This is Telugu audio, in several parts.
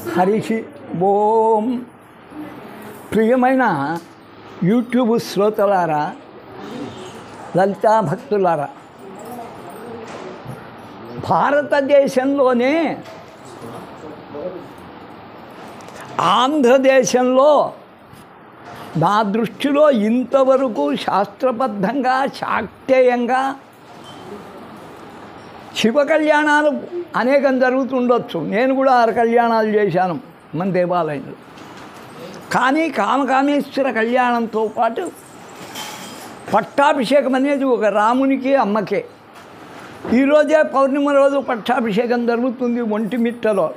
హరి ఓం. ప్రియమైన యూట్యూబ్ శ్రోతలారా, లలితా భక్తులారా, భారతదేశంలోనే ఆంధ్రదేశంలో నా దృష్టిలో ఇంతవరకు శాస్త్రబద్ధంగా శాక్తేయంగా శివ కళ్యాణాలు అనేకం జరుగుతుండొచ్చు. నేను కూడా 6 కళ్యాణాలు చేశాను మన దేవాలయంలో. కానీ కామకామేశ్వర కళ్యాణంతో పాటు పట్టాభిషేకం అనేది ఒక రామునికి అమ్మకే. ఈరోజే పౌర్ణిమ రోజు పట్టాభిషేకం జరుగుతుంది. ఒంటిమిట్టలో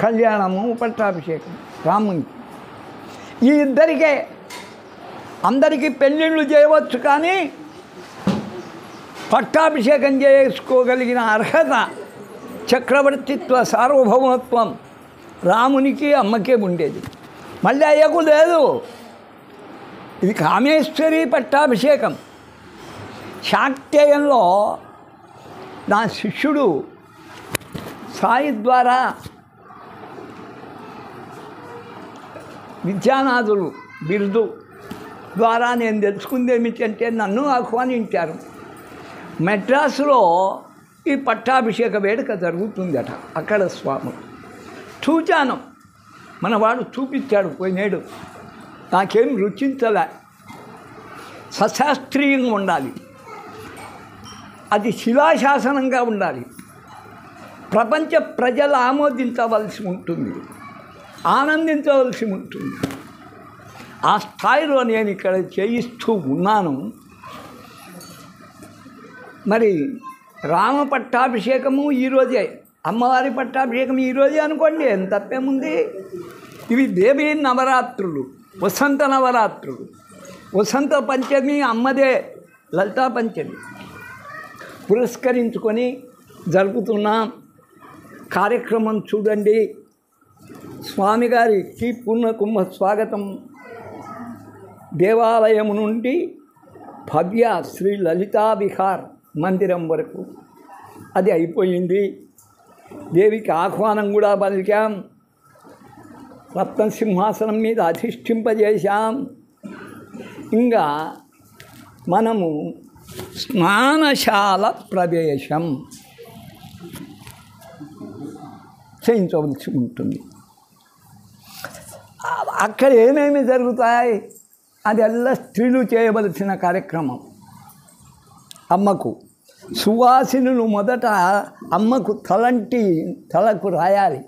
కళ్యాణము పట్టాభిషేకం రామునికి. ఈ ఇద్దరికే అందరికీ పెళ్ళిళ్ళు చేయవచ్చు, కానీ పట్టాభిషేకం చేసుకోగలిగిన అర్హత, చక్రవర్తిత్వ సార్వభౌమత్వం రామునికి అమ్మకే ఉండేది. మళ్ళీ అయ్యకు లేదు. ఇది కామేశ్వరి పట్టాభిషేకం. శాక్తేయంలో నా శిష్యుడు సాయి ద్వారా విద్యానాథులు బిరుదు ద్వారా నేను తెలుసుకుంది ఏమిటంటే, నన్ను ఆహ్వానించారు. మెడ్రాసులో ఈ పట్టాభిషేక వేడుక జరుగుతుందట. అక్కడ స్వామి చూచాను, మనవాడు చూపించాడు పోయినేడు. నాకేం రుచించలే. సశాస్త్రీయంగా ఉండాలి, అది శిలాశాసనంగా ఉండాలి, ప్రపంచ ప్రజలు ఆమోదించవలసి ఉంటుంది, ఆనందించవలసి ఉంటుంది. ఆ స్థాయిలో నేను ఇక్కడ చేయిస్తూ ఉన్నాను. మరి రామ పట్టాభిషేకము ఈరోజే, అమ్మవారి పట్టాభిషేకం ఈరోజే అనుకోండి, ఎంత తప్పేముంది. ఇవి దేవీ నవరాత్రులు, వసంత నవరాత్రులు. వసంత పంచమి అమ్మదే, లలితా పంచమి పురస్కరించుకొని జరుపుతున్న కార్యక్రమం చూడండి. స్వామిగారికి పూర్ణ కుంభ స్వాగతం. దేవాలయం నుండి భవ్య శ్రీ లలితా విహార్ మందిరం వరకు అది అయిపోయింది. దేవికి ఆహ్వానం కూడా పలికాం. రత్న సింహాసనం మీద అధిష్ఠింపజేశాం. ఇంకా మనము స్నానశాల ప్రవేశం చేయించవలసి ఉంటుంది. అక్కడ ఏమేమి జరుగుతాయి, అదెల్లా స్త్రీలు చేయవలసిన కార్యక్రమం. అమ్మకు సువాసినులు మొదట అమ్మకు తలకు రాయాలి.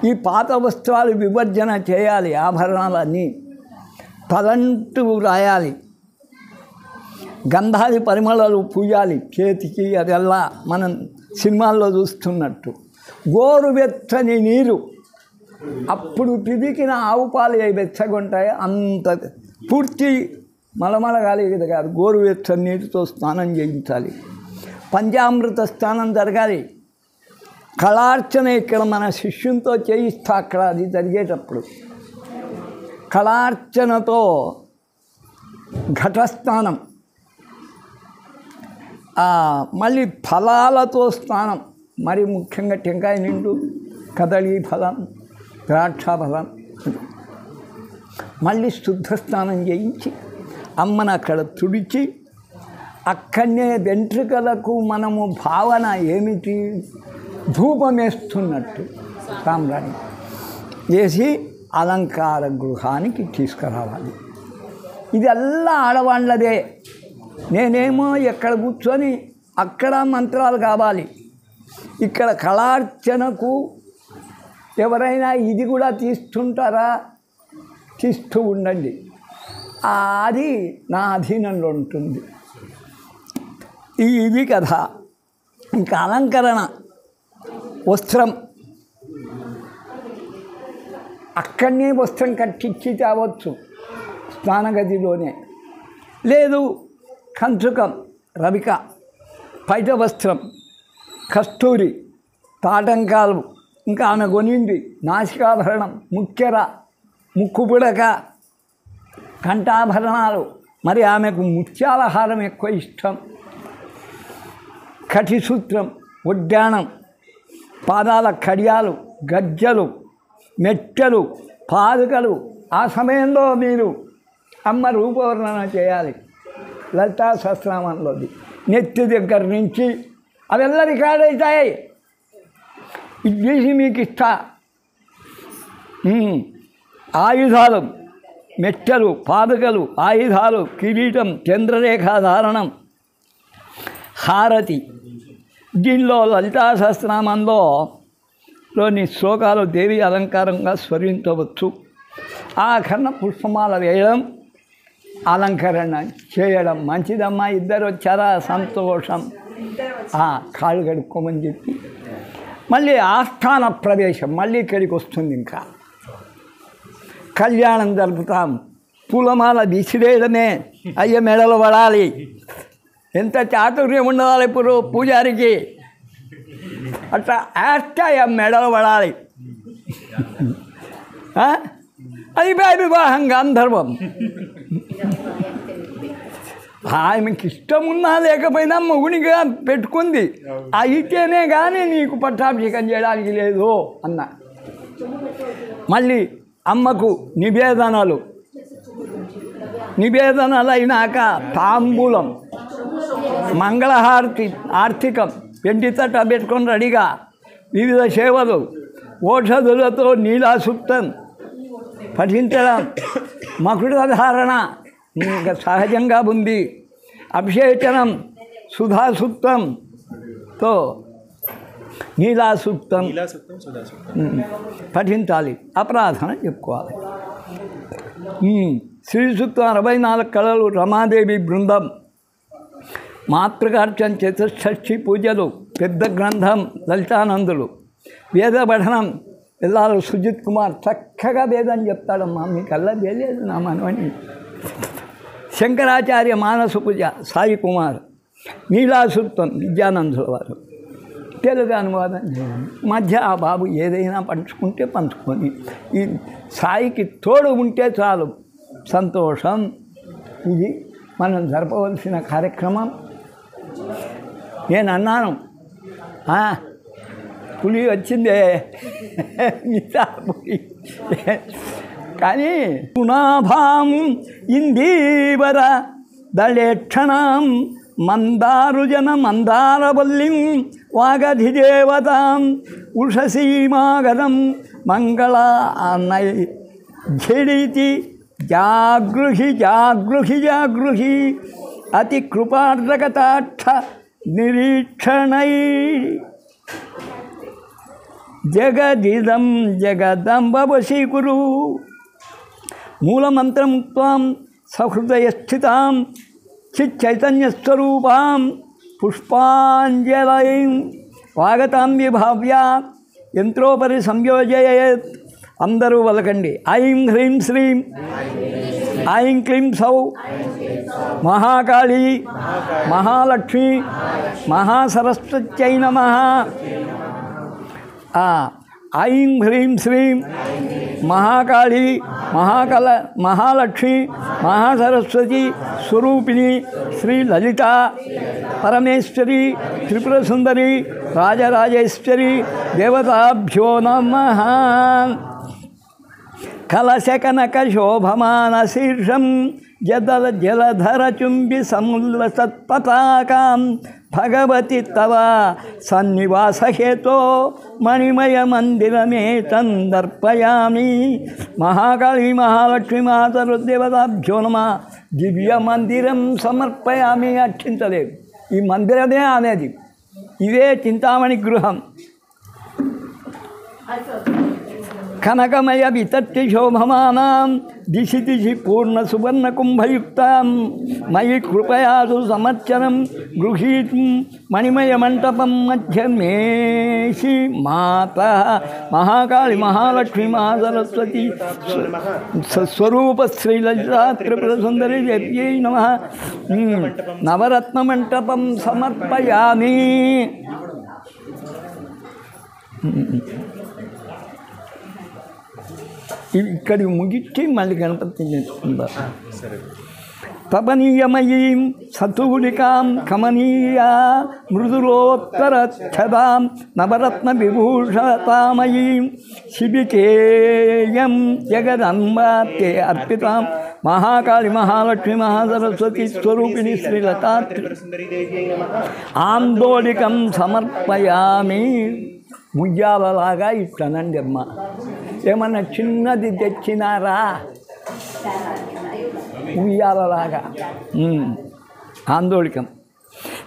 ఈ పాత వస్త్రాలు విభజన చేయాలి, ఆభరణాలన్నీ తలంటు రాయాలి, గంధాది పరిమళాలు పూయాలి చేతికి. అదెల్లా మనం సినిమాల్లో చూస్తున్నట్టు. గోరువెచ్చని నీరు, అప్పుడు పిదికిన ఆవు పాలు వెచ్చగుంటాయి, అంత పూర్తి మలమలగాలి కాదు, గోరువెచ్చని నీటితో స్నానం చేయించాలి. పంచామృత స్నానం జరగాలి. కళార్చన ఇక్కడ మన శిష్యునితో చేయిస్తా. అక్కడ అది జరిగేటప్పుడు కళార్చనతో ఘటస్నానం, మళ్ళీ ఫలాలతో స్నానం. మరి ముఖ్యంగా టెంకాయ నిండు, కదళీ ఫలం, ద్రాక్ష ఫలం. మళ్ళీ శుద్ధ స్నానం చేయించి అమ్మను అక్కడ తుడిచి, అక్కడనే వెంట్రుకలకు మనము భావన ఏమిటి, ధూపం వేస్తున్నట్టు సాంబ్రాణి వేసి అలంకార గృహానికి తీసుకురావాలి. ఇదల్లా ఆడవాళ్ళదే. నేనేమో ఎక్కడ కూర్చొని అక్కడ మంత్రాలు కావాలి. ఇక్కడ కళార్చనకు ఎవరైనా ఇది కూడా తీస్తుంటారా, తీస్తూ ఉండండి. అది నా అధీనంలో ఉంటుంది. ఇది కథ. ఇంకా అలంకరణ, వస్త్రం అక్కడనే వస్త్రం కట్టించి తేవచ్చు, స్నానగదిలోనే. లేదు కంచుకం, రవిక, పైట వస్త్రం, కస్తూరి, తాటంకాలు, ఇంకా ఆమె కొనింది నాసికాభరణం, ముక్కెర, ముక్కు పుడక, కంఠాభరణాలు. మరి ఆమెకు ముత్యాల హారం ఎక్కువ ఇష్టం. కటిసూత్రం, ఉడ్డాణం, పాదాల కడియాలు, గజ్జలు, మెట్టెలు, పాదుకలు. ఆ సమయంలో మీరు అమ్మ రూపవర్ణన చేయాలి. లలితా సహస్రనామంలోది నెత్తి దగ్గర నుంచి అవెల్లా రికార్డ్ అవుతాయి. ఇది చేసి మీకు ఇస్తా. ఆయుధాలు, మెట్టెలు, పాదుకలు, ఆయుధాలు, కిరీటం, చంద్రరేఖాధారణం, హారతి. దీనిలో లలితా సహస్రనామంలో లోని శ్లోకాలు దేవి అలంకారంగా స్మరించవచ్చు. ఆఖరణ పుష్పమాల వేయడం, అలంకరణ చేయడం మంచిదమ్మా. ఇద్దరు వచ్చారా, సంతోషం. కాళ్ళు కడుక్కోమని చెప్పి మళ్ళీ ఆస్థాన ప్రవేశం, మళ్ళీ ఇక్కడికి వస్తుంది. ఇంకా కళ్యాణం జరుపుతాం. పూలమాల విసిరేయడమే, అయ్య మెడలు పడాలి. ఎంత చాతుర్యం ఉండాలి ఇప్పుడు పూజారికి. అట్లా యాష్టాయ మెడలు పడాలి. అది వివాహం గాంధర్వం. ఆమెకి ఇష్టం ఉన్నా లేకపోయినా మొగునిగా పెట్టుకుంది. అయితేనే కానీ నీకు పట్టాభిషేకం చేయడానికి లేదు అన్న. మళ్ళీ అమ్మకు నివేదనలు అయినాక తాంబూలం, మంగళహారతి, ఆర్థికం, వెండి తట్ట పెట్టుకొని రెడీగా, వివిధ సేవలు, ఓషధులతో నీలాసూక్తం పఠించడం, మకుటధారణ ఇంకా సహజంగా ఉంది. అభిషేచనం సుధాసూక్తంతో నీలాసూక్తం పఠించాలి. అప్రాధన చెప్పుకోవాలి. శ్రీ సూక్తం 64 కళలు, రమాదేవి బృందం, మాతృకార్చన, చతుషష్ఠి పూజలు, పెద్ద గ్రంథం లలితానందులు, వేద పఠనం పిల్లలు సుజిత్ కుమార్ చక్కగా వేదం చెప్తాడమ్మా. మీకల్లా తెలియదు నా మనవని. శంకరాచార్య మానస పూజ సాయి కుమార్, నీలాసూక్తం విద్యానందుల వారు తెలుగు అనువాదం మధ్య ఆ బాబు ఏదైనా పంచుకుంటే పంచుకొని ఈ సాయికి తోడు ఉంటే చాలు, సంతోషం. ఇది మనం జరపవలసిన కార్యక్రమం. నేను అన్నాను పులి వచ్చిందే మిగతా పులి కానీ పునాభాం ఇందీవర దళేక్షణం మందారుజన మందారవల్లిం వాగధిదేవతాం ఉషసీమాగతం మంగళానై ఝడితి జాగృహి అతి కృపార్ద్రకటాక్ష నిరీక్షణై జగదిదం జగదంబ వశీకురు మూలమంత్రం త్వాం సహృదయస్థితాం చిచ్చైతన్యస్వరూపాం పుష్పాంజలైం స్వాగతాం విభావ్య యంత్రోపరి సంయోజయేత్. అందరూ వలకండి. ఐం హ్రీం శ్రీం ఐం క్లీం సౌ మహాకాళీ మహాలక్ష్మి మహాసరస్వత్యై నమః. ఐం హ్రీం శ్రీం మహాకాళీ మహాలక్ష్మి మహాసరస్వతి స్వరూపిణి శ్రీ లలిత పరమేశ్వరి త్రిపుర సుందరి రాజరాజేశ్వరి దేవతాభ్యో నమః. కలశకనక శోభమాన శీర్షం జలధర చుంబి సముల్లసత్పతాకాం భగవతి తవ సన్నివాసహేతో మణిమయ మందిరమే తందర్పయామి. మహాకాళీ మహాలక్ష్మి మాతరుదేవతాభ్యో నమః. దివ్య మందిరం సమర్పయామి. అక్షింతలేదు, ఈ మందిరమే అనేది. ఇదే చింతామణి గృహం. కనకమయ వితట్టి శోభమానాం దిశి దిశి పూర్ణ సువర్ణ కుంభయుక్తాం మయి కృపయాసు సంవత్సరం గృహీతుం మణిమయ మంటపం మధ్యమేషి మాత మహాకాళి మహాలక్ష్మి మహాసరస్వతి స్వరూప శ్రీ లలితా త్రిపుర సుందరి దేవ్యై నమః. నవరత్న మంటపం సమర్పయామి. ఇక్కడికి ముగిచ్చి మళ్ళీ గణపతి చేసుకుంటారు. తపనీయమయీం సతూలికాం కమనీయా మృదులోత్తరఛదాం నవరత్న విభూషతామయీం శిబికేయం జగదంబాతే అర్పితాం మహాకాళి మహాలక్ష్మి మహాసరస్వతి స్వరూపిణి శ్రీలతా ఆందోళికం సమర్పయామి. ముయ్యాలలాగా ఇట్లనండి అమ్మ. ఏమన్నా చిన్నది తెచ్చినారా? ఉయ్యాలలాగా ఆందోళికం.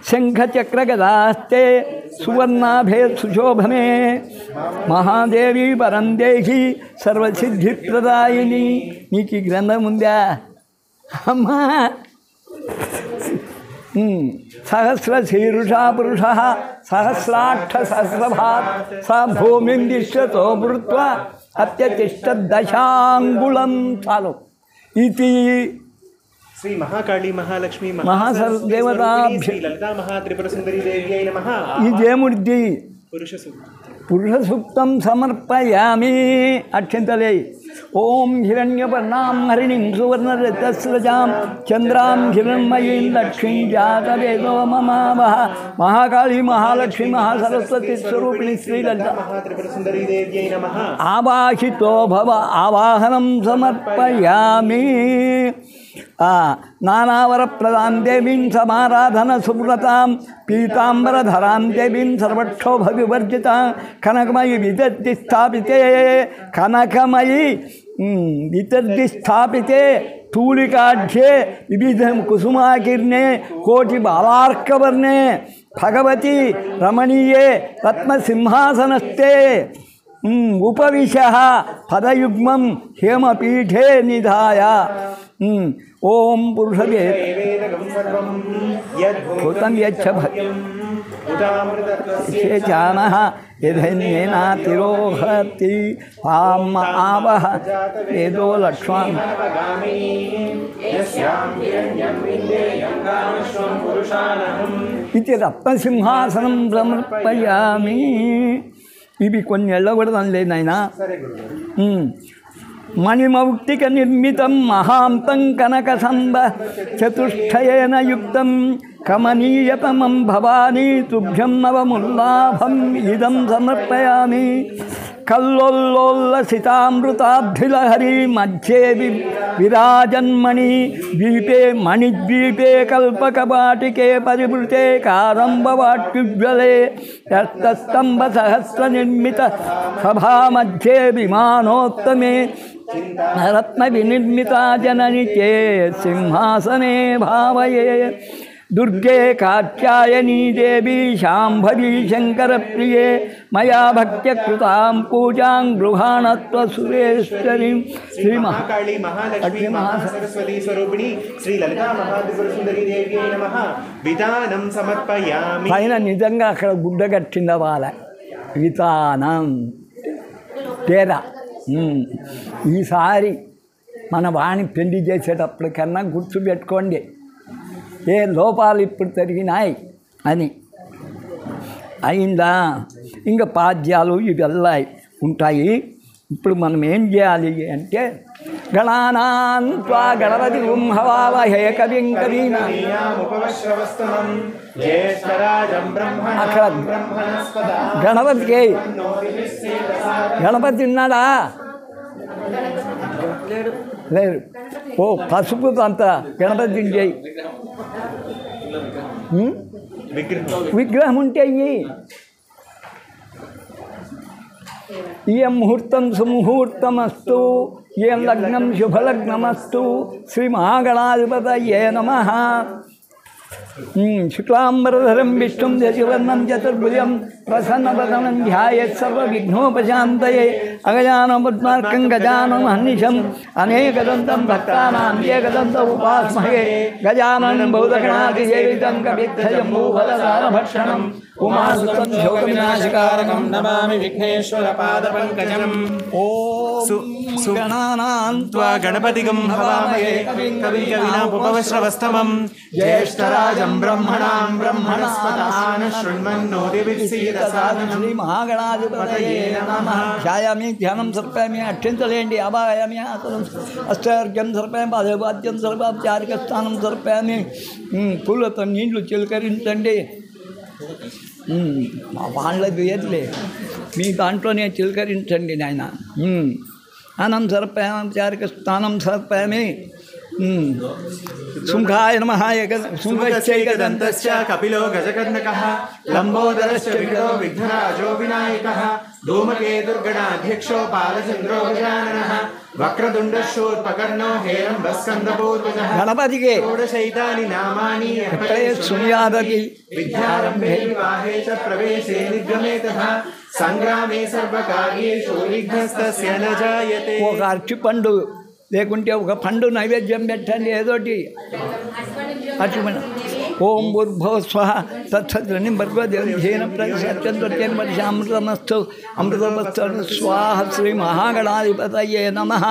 శంఖచక్ర గదాస్తే సువర్ణాభే సుశోభమే మహాదేవి పరందేహి సర్వసిద్ధిప్రదాయిని. నీకు ఈ గ్రంథం ఉందా అమ్మా? సహస్రశీరుషా పురుష సహస్రాక్ష సహస్రభాత్ సా భూమిం దిశ్యతో భృత్వా అత్యతిష్ట దశాంగుళం. చాలు. ఇది శ్రీ మహాకాళి మహాలక్ష్మి మహాసర్వదేవతాభ్య లలితా మహాత్రిపుర సుందరి దేవ్యై నమః. ఈ దేవుడిది పురుష సూక్తం సమర్పయామి. అక్షంతలే. ఓం హిరణ్యవర్ణాం హరిణీం సువర్ణరజస్రజాం చంద్రాం హిరణ్మయీం లక్ష్మీం జాతవేదో మమావహ. మహాకాళి మహాలక్ష్మి మహాసరస్వతి స్వరూపిణి శ్రీలలిత మహాత్రిపుర సుందరి దేవ్యై నమః. ఆవాహితో భవ. ఆవాహనం సమర్పయామి. నానావరప్రదాం దేవీం సమారాధన సువ్రతాం పీతాంబరధరాం దేవీం సర్వక్షోభ వివర్జితాం కనకమయి విదర్ది స్థాపితే కనకమయి విదర్ది స్థాపితే తూలికాఢ్యే వివిధం కుసుమాకిర్ణే కోటి బాలార్కవర్ణే భగవతి రమణీయే రత్నసింహాసనస్థే ఉపవిశ పదయుగ్మం హేమపీఠే నిధాయ. ఓం పురుషదే భూతం యచ్చ భక్త్యానః యథన్యేనాతిరోహతి పామ ఆవహ వేదో లక్ష్మణ్. ఇది రత్నసింహాసనం సమర్పయామి. ఇవి కొన్ని ఎళ్ళకూడదని లేదు నాయనా. మణిమౌక్తిక నిర్మితం మహాంతం కనక సంబ చతుష్టయేన యుక్తం కమనీయతమం భవానీ తుభ్యం నవముల్లాభం ఇదం సమర్పయామి. కల్లోల్లసితామృతాబ్ధిలహరి మధ్యే విరాజన్మణి ద్వీపే మణిద్వీపే కల్పకపాటికే పరివృతే కారంబవాట్యుజ్వలే రక్తస్తంభ సహస్ర నిర్మిత సభా మధ్యే విమానోత్తమే రత్న వినిర్మితా జనని చే సింహాసనే భావయే. దుర్గే కాత్యాయనీ దేవీ శాంభవీ శంకరప్రియే మయా భక్త్య కృతాం పూజాం గృహాణత్వ సురేశ్వరీం. శ్రీ మహాకాళి మహాలక్ష్మి మహాసరస్వతి స్వరూపిణి శ్రీ లలితా మహాత్రిపుర సుందరి దేవ్యై నమః. వితానం సమర్పయామి. పైన నిజంగా అక్కడ గుడ్డ కట్టిందా వాళ్ళ వితానం తేరా. ఈసారి మన వాణి పెళ్లి చేసేటప్పటికన్నా గుర్తుపెట్టుకోండి ఏ లోపాలు ఇప్పుడు జరిగినాయి అని. అయిందా? ఇంకా పాద్యాలు ఇవెల్లా ఉంటాయి. ఇప్పుడు మనం ఏం చేయాలి అంటే గణానాం త్వా గణపతి హవామహే కవిం కవీనాం అక్కడ గణపతికి గణపతి ఉన్నాడా? లేదు. ఓ పసుపు అంత గణపతి చేయి. విగ్రహం ఉంటే ఇయం ముహూర్తం సుముహూర్తమస్తు ఏం లగ్నం శుభలగ్నమస్తు. శ్రీ మహాగణాధిపతయే నమః. శుక్లాంబరధరం విష్ణుం శశివర్ణం చతుర్భుజం ప్రసన్నవదనం ధ్యాయేత్ సర్వవిఘ్నోపశాంతయే. అగజానపద్మార్కం గజాననం హర్నిశం అనేకదంతం భక్తానాం ఏకదంతం ఉపాస్మహే. గజాననం భూతగణాధిసేవితం కపిత్థజంబూఫలసారభక్షణం ఉమాసుతం శోకవినాశకారకం నమామి విఘ్నేశ్వర పాదపంకజం. గణానాం త్వా గణపతిగం హవామహే కవిం కవీనాముపమశ్రవస్తమం. జ్యేష్ఠరాజం బ్రహ్మణాం బ్రహ్మణస్పతః శృణ్వన్నోతిభిస్సీదసాదనం. శ్రీ మహాగణాధిపతయే నమః. ధ్యాయామి, ధ్యానం సర్పామి, అక్షింతలేండి, అభాయామి, అష్టార్ఘ్యం సర్పామి, పాదవాద్యం సర్పాచారిక స్థానం సర్పామి. పూలతో నీళ్లు చిలకరించండి. వాళ్ళది వేర్లే, మీ దాంట్లోనే చిలకరించండి నాయన. అనం సర్పామి, చారిక స్థానం సర్పామి. శుంఖాయ నమః. శుంఖైకదంతశ్చ కపిలో గజకర్ణకః లంబోదరశ్చ విఘ్నో విఘ్నరాజో వినాయకః ధూమకేతుర్గణాధ్యక్షో బాలచంద్రో గజాననః వక్రతుండశూర్పకర్ణో హేరంబస్కందపూర్వజః. గణపతికి షోడశైతాని నామాని శృణ్యాదపి విద్యారంభే వివాహే చ ప్రవేశే నిర్గమే తథా సంగ్రామే సర్వకార్యేషు విఘ్నస్తస్య న జాయతే. ఒక అరటిపండు లేకుంటే ఒక పండు నైవేద్యం పెట్టండి, ఏదోటి అరటిపండు. ఓం భూర్భువః స్వః తత్సత్యం భర్గోదేవీన ప్రతిశత్యం అమృతమస్తు అమృతమస్తు స్వాహ. శ్రీ మహాగణాధిపతయే నమః.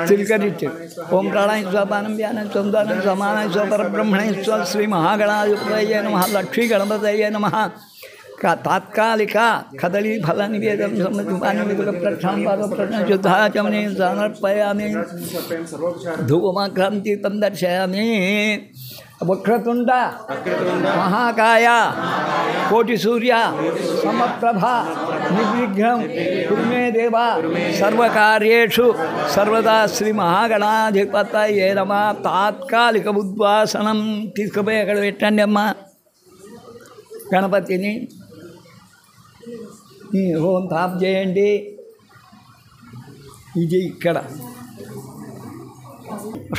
తిల్కరించి ఓం ప్రాణాయ స్వపానం వ్యానం స్వందానం సమానాయ స్వపరబ్రహ్మణే స్వ. శ్రీ మహాగణాధిపతయే నమః. లక్ష్మీ గణపతయే నమః. తాత్కాలిక కదలీ ఫల నివేదం సమర్పయామి. శుద్ధాచమనే సమర్పయామి. ధూమక్రాంతితం దర్శయామి. వక్రతుండ మహాకాయ కోటి సూర్య సమప్రభ నిర్విఘ్నం కురు మే దేవ సర్వకార్యేషు సర్వదా. శ్రీ మహాగణాధిపతయే నమః. తాత్కాలిక ఉద్వాసనం తీసుకుపోయి అక్కడ పెట్టండి అమ్మా గణపతిని. ఓం తాప్ చేయండి. ఇది ఇక్కడ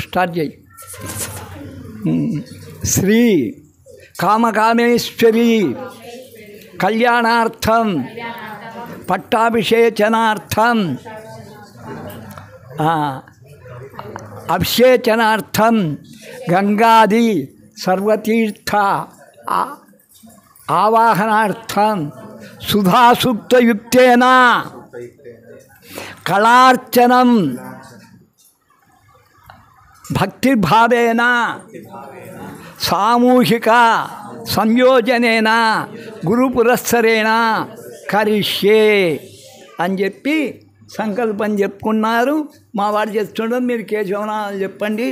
స్టార్ట్ చేయి. శ్రీ కామకామేశ్వరి కళ్యాణార్థం పట్టాభిషేచనార్థం అభిషేచనార్థం గంగాది సర్వతీర్థ ఆవాహనార్థం సుధాసూక్తయుక్తేన కళార్చనం భక్తిభావేన సామూహిక సంయోజనేన గురుపురస్సరేణ కరిష్యే అని చెప్పి సంకల్పం చెప్పుకున్నారు. మా వాడు చేస్తుండడం మీరు కేశవనాలు చెప్పండి.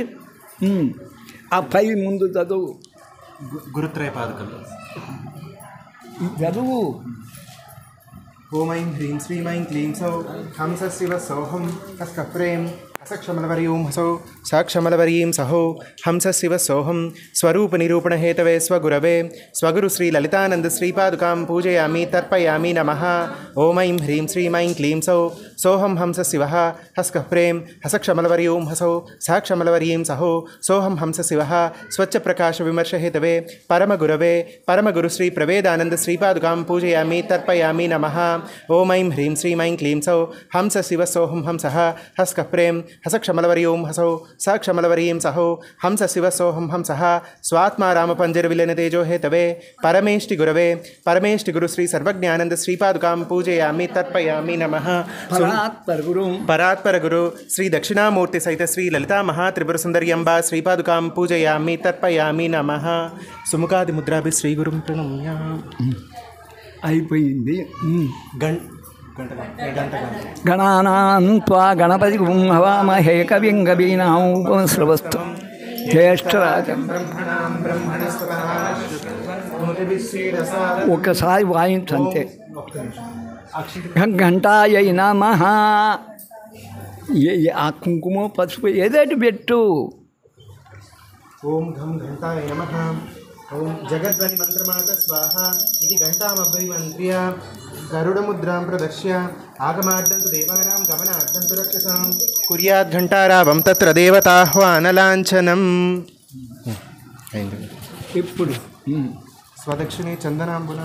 ఆ పై ముందు చదువు గురుత్రయ పాదకం చదువు. ఓం ఐం హ్రీం శ్రీం ఐం క్లీం సౌ హంస శివ సౌహం హస్క ప్రేం అసక్షమలవర్యూం హసౌ సాక్షమలవర్యీం సహో హంస శివ సోహం స్వరూప నిరూపణ హేతవే స్వగురవే స్వగురు శ్రీ లలితానంద శ్రీపాదుకాం పూజయామి తర్పయామి నమః. ఓం ఐం హ్రీం శ్రీం ఐం క్లీం సౌ సోహం హంస శివ హస్క ప్రేం హసక్షమలవర్యూం హసౌ సాక్షమలవర్యీం సహో సోహం హంస శివ స్వచ్ఛ ప్రకాశ విమర్శ హేతవే పరమగురవే పరమగురు శ్రీ ప్రవేదానంద శ్రీపాదుకాం పూజయామి తర్పయామి నమః. ఓం ఐం హ్రీం శ్రీం ఐం క్లీం సౌ హంస శివ సోహం హంస హస్క ప్రేం హసక్షమలవర్యూం హసౌ సాక్షమలవర్యీం సహో హంస శివ సోహం హంస స్వాత్మా రామపంజరవిలన తేజో హేతవే పరమేష్టి గురవే పరమేష్టి గురు శ్రీ సర్వజ్ఞానంద శ్రీపాదుకాం పూజయామి తర్పయామి నమః. పరాత్పర గురు శ్రీ దక్షిణామూర్తి సహిత శ్రీ లలితా మహాత్రిపుర సుందర్యంబా శ్రీపాదుకాం పూజయామి తర్పయామి నమః. సుముఖాది ముద్రాభి శ్రీ గురుం ప్రణమ్య. అయిపోయింది. గణానాం త్వా గణపతిం హవామహే కవిం కవీనాముపమశ్రవస్తు జ్యేష్ఠరాజం. ఒకసారి వాయించంతే. ఘంటాయై నమః. ఆ కుంకుమ పసుపు ఏదైతే పెట్టు. ఓం ఘం ఘంటాయ నమః. ఓం జగద్వని మంత్రమాత స్వాహ ఇది ఘంటామభ్యమంత్ర్య గరుడముద్రాం ప్రదర్శ్య ఆగమార్దంతు దేవానాం గమనార్దంతు రక్షసాం కుర్యాద్ ఘంటారావం తత్ర దేవతాహ్వానలాంఛనం. ఇప్పుడు స్వదక్షిణే చందనాంబున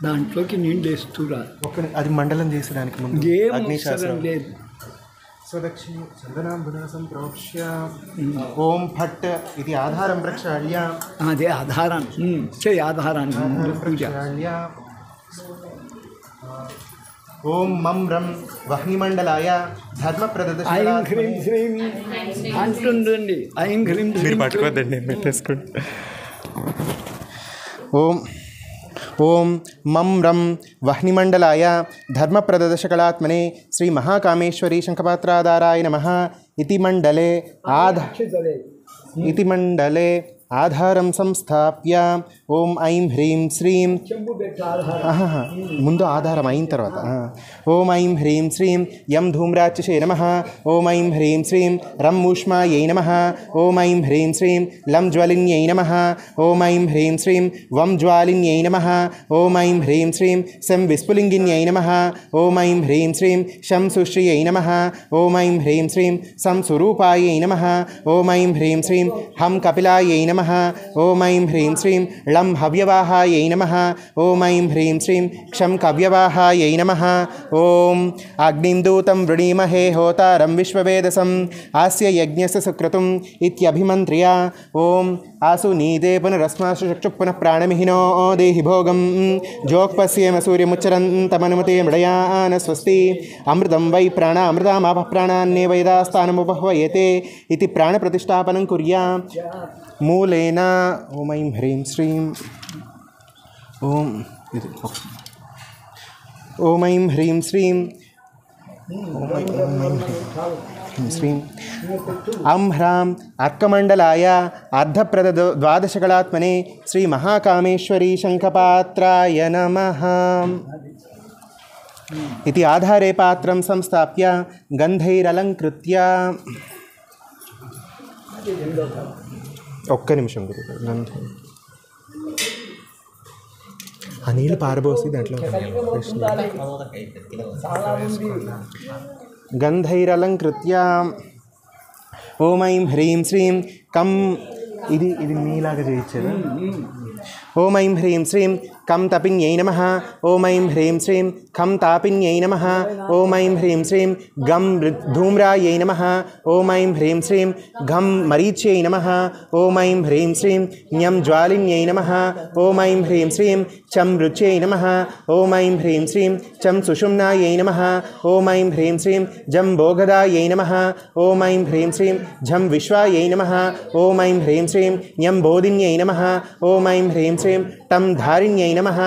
దాంట్లోకి నిండేస్తురా. అది మండలం చేసేదానికి ముందు ఏం అవసరం అగ్నిశాస్త్రం లేదు. స్వదక్షిణ చందనాంబున సంప్రోక్ష్య ఓం భట్ ఇది ఆధారం ప్రక్షాళ్య. అదే ఆధారాన్ని ఆధారాన్ని ముందు పూజ. ప్రక్షాళ్య ఓం మం రం వహ్నిమండలాయ ధర్మ ఐం హ్రీం శ్రీం అంటుండండి. ఐం హ్రీం మీరు పట్టుకోద్దండి, పెట్టేసుకోండి. ఓం మం రం వహ్నిమండలాయ ధర్మప్రదర్శకళాత్మనే శ్రీ మహాకామేశ్వరీ శంఖపాత్రాధారాయ నమః. ఇతి మండలే ఆధారం సంస్థాప్య ఓం ఐం హ్రీం శ్రీం. ముందు ఆధారం అయిన తర్వాత ఓం ఐం హ్రీం శ్రీం యం ధూమ్రాచ్యసే నమః. ఓం ఐం హ్రీం శ్రీం రం ఊష్మాయై నమః. ఓం ఐం హ్రీం శ్రీం లం జ్వలిన్యై నమః. ఓం ఐం హ్రీం శ్రీం వం జ్వాలిన్యై నమః. ఓం ఐం హ్రీం శ్రీం శం విస్ఫులింగిన్యై నమః. ఓం ఐం హ్రీం శ్రీం శం సుశ్రియై నమః. ఓం ఐం హ్రీం శ్రీం సం సురూపాయై నమః. ఓం ఐం హ్రీం శ్రీం హం కపిలాయై నమః. ఓం ఐం హ్రీం శ్రీం లం హవ్యవాహాయై నమః. ఓం ఐం హ్రీం శ్రీం క్షం కవ్యవాహాయై నమః. ఓం అగ్నిం దూతం వృణీమహే హోతారం విశ్వవేదసం ఆస్య యజ్ఞస్య సుక్రతుం ఇత్యభిమంత్ర్య. ఓం ఆసు నీతే పునరస్మాసు చక్షు పునః ప్రాణమిహినో దేహి భోగం జోక్పశ్యేమ సూర్యముచ్చరంతమనుమతే మృడయాన స్వస్తి. అమృతం వై ప్రాణ అమృతామాపః ప్రాణాన్నే వైదాస్తానముపహ్వయతే ఇతి ప్రాణప్రతిష్టాపనం కుర్యా. మూలేన ఓం ఐం హ్రీం శ్రీం ఓం ఐం హ్రీం శ్రీం శ్రీం అం హ్రాం అర్కమండలాయ అర్ధప్రద ద్వాదశకళాత్మనే శ్రీ మహాకామేశ్వరీ శంఖపాత్రాయ నమః. ఇది ఆధారే పాత్రం సంస్థాప్య గంధైరలంకృత్య. ఒక్క నిమిషం గురుగారు. ఆ నీళ్ళు పారబోసి దాంట్లో గంధైరలంకృత్య. ఓం ఐం హ్రీం శ్రీం కం ఇది మీలాగా చేయొచ్చేదా. ఓం ఐం హ్రీం శ్రీం కం తపిన్యై నమః. ఓం ఐం హ్రీం శ్రీం ఖం తాపిన్యై నమః. ఓం ఐం హ్రీం శ్రీం గం ధూమ్రాయై నమః. ఓం ఐం హ్రీం శ్రీం ఘం మరీచ్యై నమః. ఓం ఐం హ్రీం శ్రీం ఞం జ్వాలిన్యై నమః. ఓం ఐం హ్రీం శ్రీం చం రుచ్యై నమః. ఓం ఐం హ్రీం శ్రీం చం సుషుమ్నాయై నమః. ఓం ఐం హ్రీం శ్రీం జం భోగదాయై నమః. ఓం ఐం హ్రీం శ్రీం ఝం విశ్వాయై నమః. ఓం ఐం హ్రీం శ్రీం ఞం బోధిన్యై నమః. ఓం ఐం హ్రీం శ్రీం టం ధారిణ్యై నమః.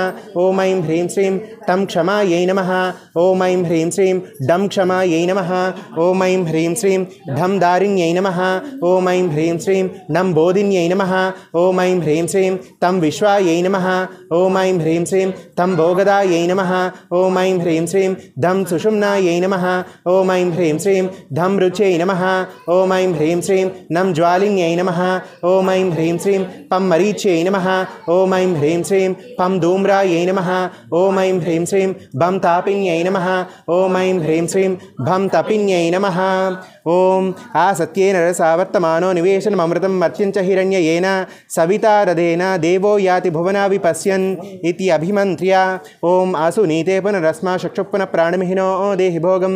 ఓం ఐం హ్రీం శ్రీం టం క్షమాయై నమః. ఓం ఐం హ్రీం శ్రీం డం క్షమాయై నమః. ఓం ఐం హ్రీం శ్రీం ఢం దారిణ్యై నమః. ఓం ఐం హ్రీం శ్రీం నం బోధిన్యై నమః. ఓం ఐం హ్రీం శ్రీం తం విశ్వాయై నమః. ఓం ఐం హ్రీం శ్రీం తం భోగదాయై నమః. ఓం ఐం హ్రీం శ్రీం ధం సుషుమ్నాయై నమః. ఓం ఐం హ్రీం శ్రీం ధం రుచ్యై నమః. ఓం ఐం హ్రీం శ్రీం నం జ్వాలిన్యై నమః. ఓం ఐం హ్రీం శ్రీం పం మరీచ్యై నమః. ఓం ఐం హ్రీం శ్రీం పం ధూమ్రాయై నమః. ఓం ఐం హ్రీం శ్రీం భం తాపిన్యై నమః. ఓం ఐం హ్రీం శ్రీం భం తపిన్యై నమః. ఓం ఆ సత్యేన రసావర్తమానో నివేశనమృతం మర్త్యంచ హిరణ్యయేన సవితా రథేన దేవో యాతి భువనా విపశ్యన్ ఇతి అభిమంత్ర్య. ఓం ఆసు నీతే పునరస్మా చక్షు పునః ప్రాణమిహినో దేహి భోగం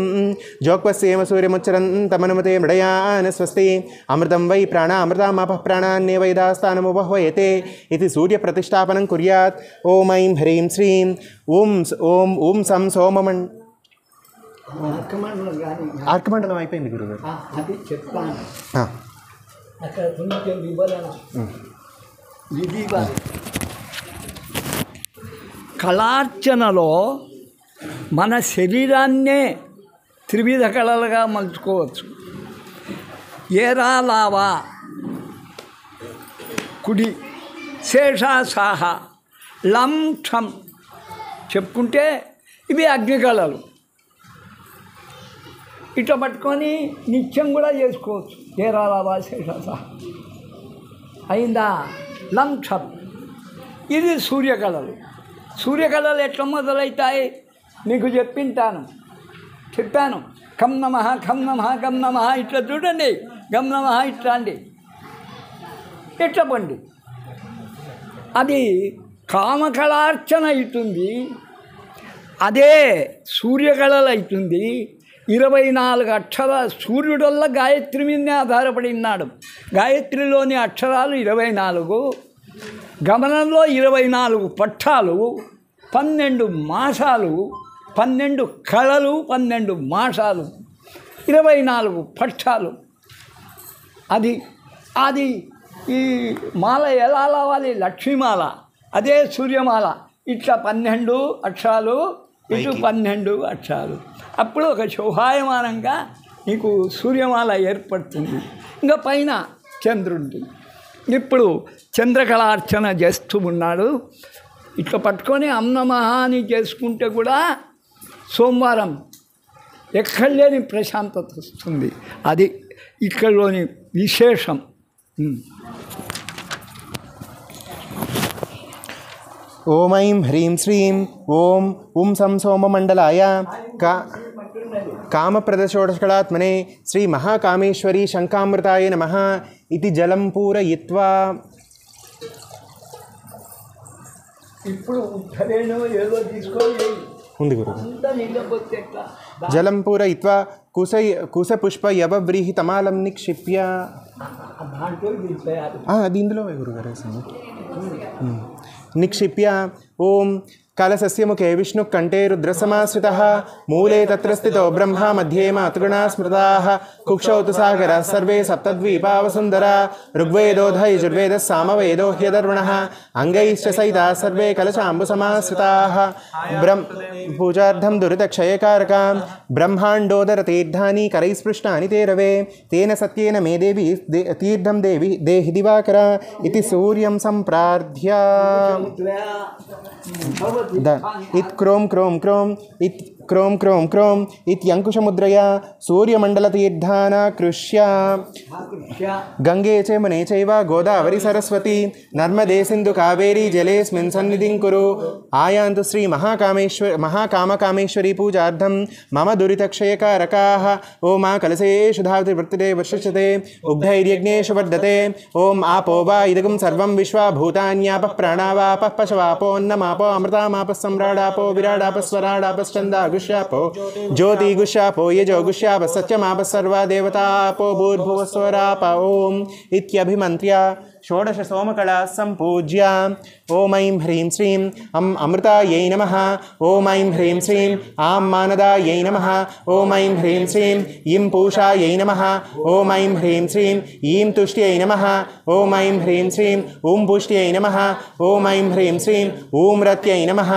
జోక్పశ్యేమ సూర్యముచ్చరంతమనుమతే మృడయాన స్వస్తి. అమృతం వై ప్రాణ అమృతామాపః ప్రాణాన్నే వైదాస్తానముపహ్వయతే ఇతి సూర్యప్రతిష్టాపనం కుర్యాత్. ఓం ఐం హ్రీం శ్రీం ఓం సం సోమమన్. ఆర్కమండలం అయిపోయింది గురుగారు. అది చెప్తాను. అక్కడ కొంచెం కళార్చనలో మన శరీరాన్నే త్రివిధ కళలుగా మలుచుకోవచ్చు. ఏరాలావా కుడి, శేషాసాహ, లం క్షం చెప్పుకుంటే ఇవి అగ్నికళలు. ఇట్లా పట్టుకొని నిత్యం కూడా చేసుకోవచ్చు. ఏరాలావా శేషాసాహ అయిందా. లం క్షం ఇది సూర్యకళలు. సూర్యకళలు ఎట్లా మొదలవుతాయి మీకు చెప్పాను. కం నమః ఖం నమః గం నమః ఇట్లా చూడండి. గం నమః ఇట్లా అండి, ఇట్లా పండి. అది కామకళార్చన అవుతుంది, అదే సూర్యకళలు అవుతుంది. 24 అక్షరాలు సూర్యుడల్లా గాయత్రి మీదనే ఆధారపడి ఉన్నాడు. గాయత్రిలోని అక్షరాలు 24, గమనంలో 24 పట్టాలు, 12 మాసాలు, 12 కళలు, 12 మాసాలు, 24 పట్టాలు. అది అది ఈ మాల ఎలా లావాలి? లక్ష్మీమాల, అదే సూర్యమాల. ఇట్లా 12 అక్షరాలు, ఇటు 12 అక్షరాలు. అప్పుడు ఒక శోభాయమానంగా నీకు సూర్యమాల ఏర్పడుతుంది. ఇంకా పైన చంద్రుడి. ఇప్పుడు చంద్రకళార్చన చేస్తూ ఉన్నాడు. ఇట్లా పట్టుకొని అన్నమహాని చేసుకుంటే కూడా సోమవారం ఎక్కడ లేని ప్రశాంతత వస్తుంది. అది ఇక్కడలోని విశేషం. ఓం ఐం హ్రీం శ్రీం ఓం ఉం సం సోమమండలాయ కామప్రదషోడశకళాత్మనే శ్రీ మహాకామేశ్వరీ శంఖామృతాయ నమః ఇది జలం పూరయిత్వా. ఇప్పుడు ఏదో తీసుకోవాలి ఉంది గురు. జలం పూరయిత్వా కుశపుష్పయవవ్రీహితమాలం నిక్షిప్య. అది ఇందులో గురుగారు నిక్షిప్య. ఓం కలశస్య ముఖే విష్ణు కంఠే రుద్రసమాశ్రితః మూలే తత్ర స్థితో బ్రహ్మ మధ్యే మాతృగుణా స్మృతాః కుక్షౌ తు సాగరः సర్వే సప్తద్వీపావసుందరా ఋగ్వేదోऽధ యజుర్వేదः సామవేదో హ్యధర్వణः అంగైశ్చ సహితాः సర్వే కలశాంబుసమాశ్రితాः. పూజార్థం దురితక్షయకారకాం బ్రహ్మాండోదరతీర్థాని కరైస్పృష్టాని తే రవే తేన సత్యేన మే దేవి తీర్థం దేహి దివాకర ఇది సూర్యం సంప్రార్థ్య. ఇత్ క్రోం క్రోం క్రోం ఇత్ క్రోం క్రోం క్రోం ఇత్యంకుశముద్రయా సూర్యమండలతీర్థానాకృష్య. గంగే చ యమునే చైవ గోదావరి సరస్వతి నర్మదే సింధు కావేరీ జలేస్మిన్ సన్నిధిం కురు. ఆయాంతు శ్రీ మహాకామకామేశ్వరీ పూజార్థం మమ దురితక్షయకారకాః. ఓం ఆ కలశేషు ధావతి వృత్తిదే వర్షిష్యతే ఉగ్ధైర్యజ్ఞేషు వర్ధతే. ఓం ఆపో వా ఇదగం సర్వం విశ్వా భూతాన్యాపః ప్రాణావాపః పశవాపోన్నమాపో అమృతామాపः సమ్రాడాపో విరాడాపస్వరాడాపశ్చందా గుష్యాపో జ్యోతి గుష్యాపో యజో గుష్యాప సత్యమాప సర్వా దేవతాపో భూర్భువస్వరాప. ఓం ఇత్యభిమంత్ర్య షోడశ సోమకళా సంపూజ్య. ఓం ఐం హ్రీం శ్రీం అమృతాయై నమః. ఓం ఐం హ్రీం శ్రీం ఆం మానదాయై నమః. ఓం ఐం హ్రీం శ్రీం ఇం పూషాయై నమః. ఓం ఐం హ్రీం శ్రీం ఈం తుష్ట్యై నమః. ఓం ఐం హ్రీం శ్రీం ఊం పుష్ట్యై నమః. ఓం ఐం హ్రీం శ్రీం ఊం రత్యై నమః.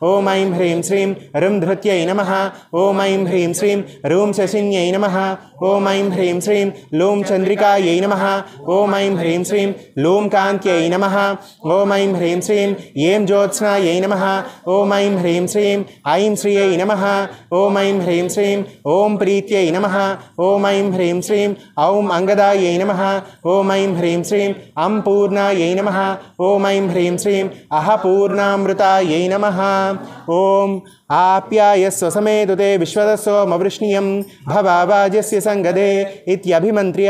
ఓం ఐం హ్రీం శ్రీం రుం ధృత్యై నమః. ఓం ఐం హ్రీం శ్రీం రూం శశిన్యై నమః. ఓం ఐం హ్రీం శ్రీం లూం చంద్రికాయై నమః. ఓం ఐం హ్రీం శ్రీం లూం కాంత్యై నమః. ఓం ఐం హ్రీం శ్రీం ఏం జ్యోత్స్నాయై నమః. ఓం ఐం హ్రీం శ్రీం ఐం శ్రియై నమః. ఓం ఐం హ్రీం శ్రీం ఓం ప్రీత్యై నమః. ఓం ఐం హ్రీం శ్రీం ఔం అంగదాయై నమః. ఓం ఐం హ్రీం శ్రీం అం పూర్ణాయై నమః. ఓం ఐం హ్రీం శ్రీం అహపూర్ణామృతాయై నమః. ఓం ఆప్యాయస్వ సమేతుతే విశ్వదస్సోమవృష్ణియం భవావాజస్య సంగదే ఇత్యభిమంత్ర్య.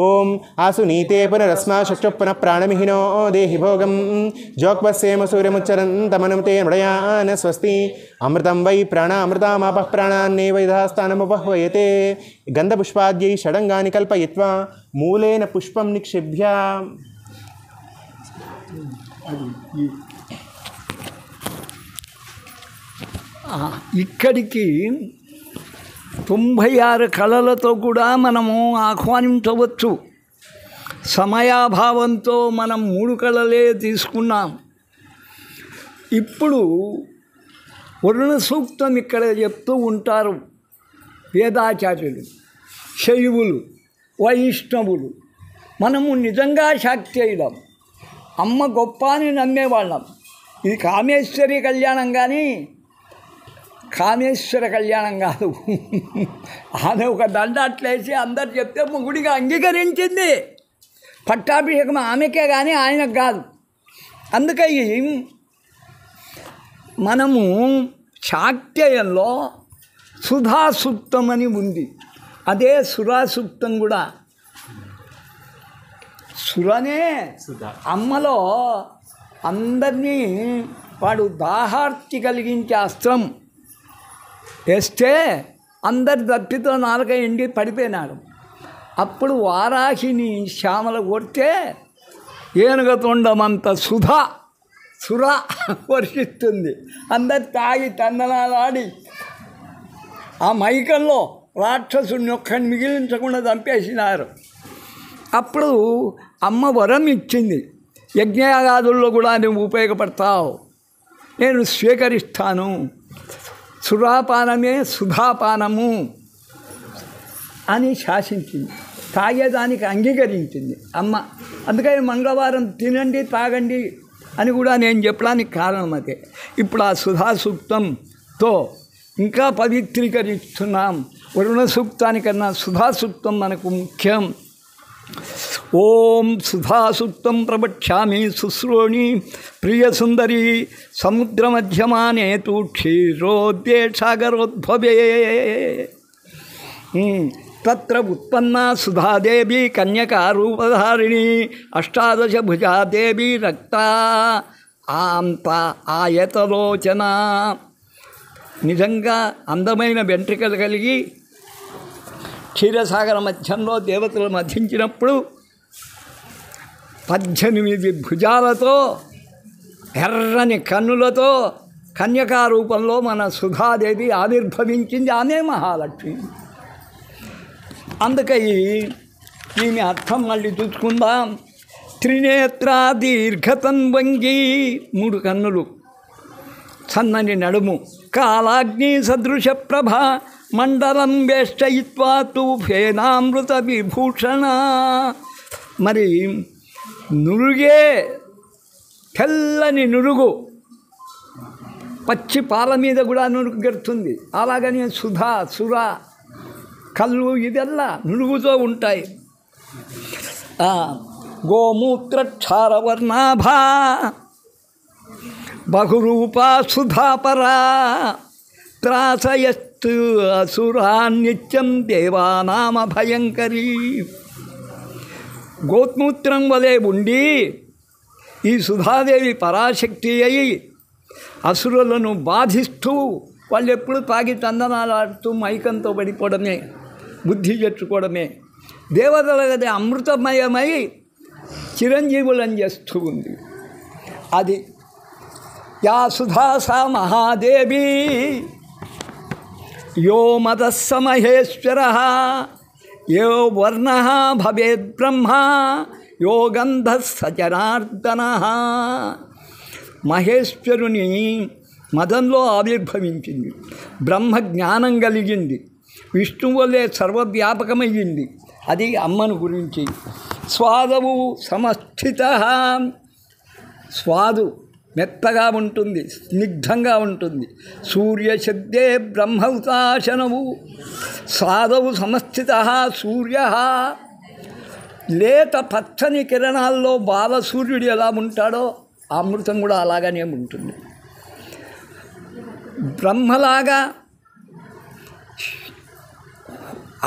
ఓం ఆసునీతే పునరస్మా షష్ఠ పునః ప్రాణమిహినో దేహి భోగం జోక్వస్యేమ సూర్యముచ్చరంతమనుమతే మృడయాన స్వస్తి. అమృతం వై ప్రాణామృతామాపః ప్రాణాన్నేవ యథాస్థానముపహ్వయతే. గంధపుష్పాద్యై షడంగాని కల్పయిత్వా మూలేన పుష్పం నిక్షిభ్య. ఇక్కడికి 96 కళలతో కూడా మనము ఆహ్వానించవచ్చు. సమయాభావంతో మనం 3 కళలే తీసుకున్నాం. ఇప్పుడు వరుణ సూక్తం ఇక్కడ చెప్తూ ఉంటారు వేదాచార్యులు, శైవులు, వైష్ణవులు. మనము నిజంగా శాక్తేయులం, అమ్మ గొప్ప అని నమ్మేవాళ్ళం. ఇది కామేశ్వరి కళ్యాణం కానీ కామేశ్వర కళ్యాణం కాదు. ఆమె ఒక దండ అట్లేసి అందరు చెప్తే గుడిగా అంగీకరించింది. పట్టాభిషేకం ఆమెకే కానీ ఆయనకు కాదు. అందుకని మనము శాక్తేయంలో సుధాసూక్తం అని ఉంది. అదే సురాసూక్తం కూడా. సురనే అమ్మలో అందరినీ వాడు దాహార్తి కలిగించే అస్త్రం వేస్తే అందరి దప్పితో నాలుక ఎండి పడిపోయినాడు. అప్పుడు వారాహిని శ్యామల కొడితే ఏనుగ తొండమంత సుర వర్షిస్తుంది. అందరు తాగి తందనాలాడి ఆ మైకంలో రాక్షసుని ఒక్కడిని మిగిలించకుండా చంపేసినారు. అప్పుడు అమ్మ వరం ఇచ్చింది, యజ్ఞయాగాదుల్లో కూడా నువ్వు ఉపయోగపడతావు, నేను స్వీకరిస్తాను, సురాపానమే సుధాపానము అని శాసించింది. తాగేదానికి అంగీకరించింది అమ్మ. అందుకని మంగళవారం తినండి తాగండి అని కూడా నేను చెప్పడానికి కారణం అదే. ఇప్పుడు ఆ సుధా సూక్తంతో ఇంకా పవిత్రీకరిస్తున్నాం. వరుణ సూక్తానికన్నా సుధా సూక్తం మనకు ముఖ్యం. ఓం సుధా సూక్తం ప్రవక్ష్యామి శుశ్రోణి ప్రియసుందరి సముద్రమధ్యమానే తు క్షీరోద్యే సాగరోద్భవే తత్ర ఉత్పన్నా సుధాదేవి కన్యకారూపధారిణి అష్టాదశ భుజాదేవి రక్తా ఆంత ఆయతలోచన. నిజంగా అందమైన వెంట్రుకలు కలిగి క్షీరసాగర మధ్యంలో దేవతలు మధ్యించినప్పుడు 18 భుజాలతో ఎర్రని కన్నులతో కన్యకారూపంలో మన సుధాదేవి ఆవిర్భవించింది. ఆమె మహాలక్ష్మి. అందుకై దీని అర్థం మళ్ళీ చూసుకుందాం. త్రినేత్ర దీర్ఘతన్వంగి 3 కన్నులు, సన్నని నడుము, కాలాగ్ని సదృశ ప్రభ మండలం వేష్టయిత్వా తు ఫేనామృత విభూషణ. మరి నురుగే తెల్లని నురుగు, పచ్చి పాల మీద కూడా నురుగు గడుతుంది. అలాగనే సుధా సుర కళ్ళు ఇదల్లా నురుగుతో ఉంటాయి. గోమూత్రక్షారవర్ణాభా బహురూపా సుధాపరా త్రాసయస్తు అసురా నిత్యం దేవానామ భయంకరీ. గోత్మూత్రం వలె ఉండి ఈ సుధాదేవి పరాశక్తి అయి అసురులను బాధిస్తూ వాళ్ళు ఎప్పుడు తాగి తందనాలాడుతూ మైకంతో పడిపోవడమే, బుద్ధి చెట్టుకోవడమే. దేవతల గది అమృతమయమై చిరంజీవులను చేస్తూ ఉంది. అది యా సుధా సా మహాదేవి యో మదస్స మహేశ్వర యో వర్ణ భవేద్ బ్రహ్మ యో గంధ సజనార్దన. మహేశ్వరుని మదంలో ఆవిర్భవించింది, బ్రహ్మ జ్ఞానం కలిగింది, విష్ణువు వల్లే సర్వవ్యాపకమయ్యింది. అది అమ్మను గురించి. స్వాదవు సమస్థిత, స్వాదు మెత్తగా ఉంటుంది, స్నిగ్ధంగా ఉంటుంది. సూర్యశబ్దే బ్రహ్మౌతాశనవు స్వాదవు సమస్థిత సూర్య. లేత పచ్చని కిరణాల్లో బాలసూర్యుడు ఎలా ఉంటాడో అమృతం కూడా అలాగనే ఉంటుంది. బ్రహ్మలాగా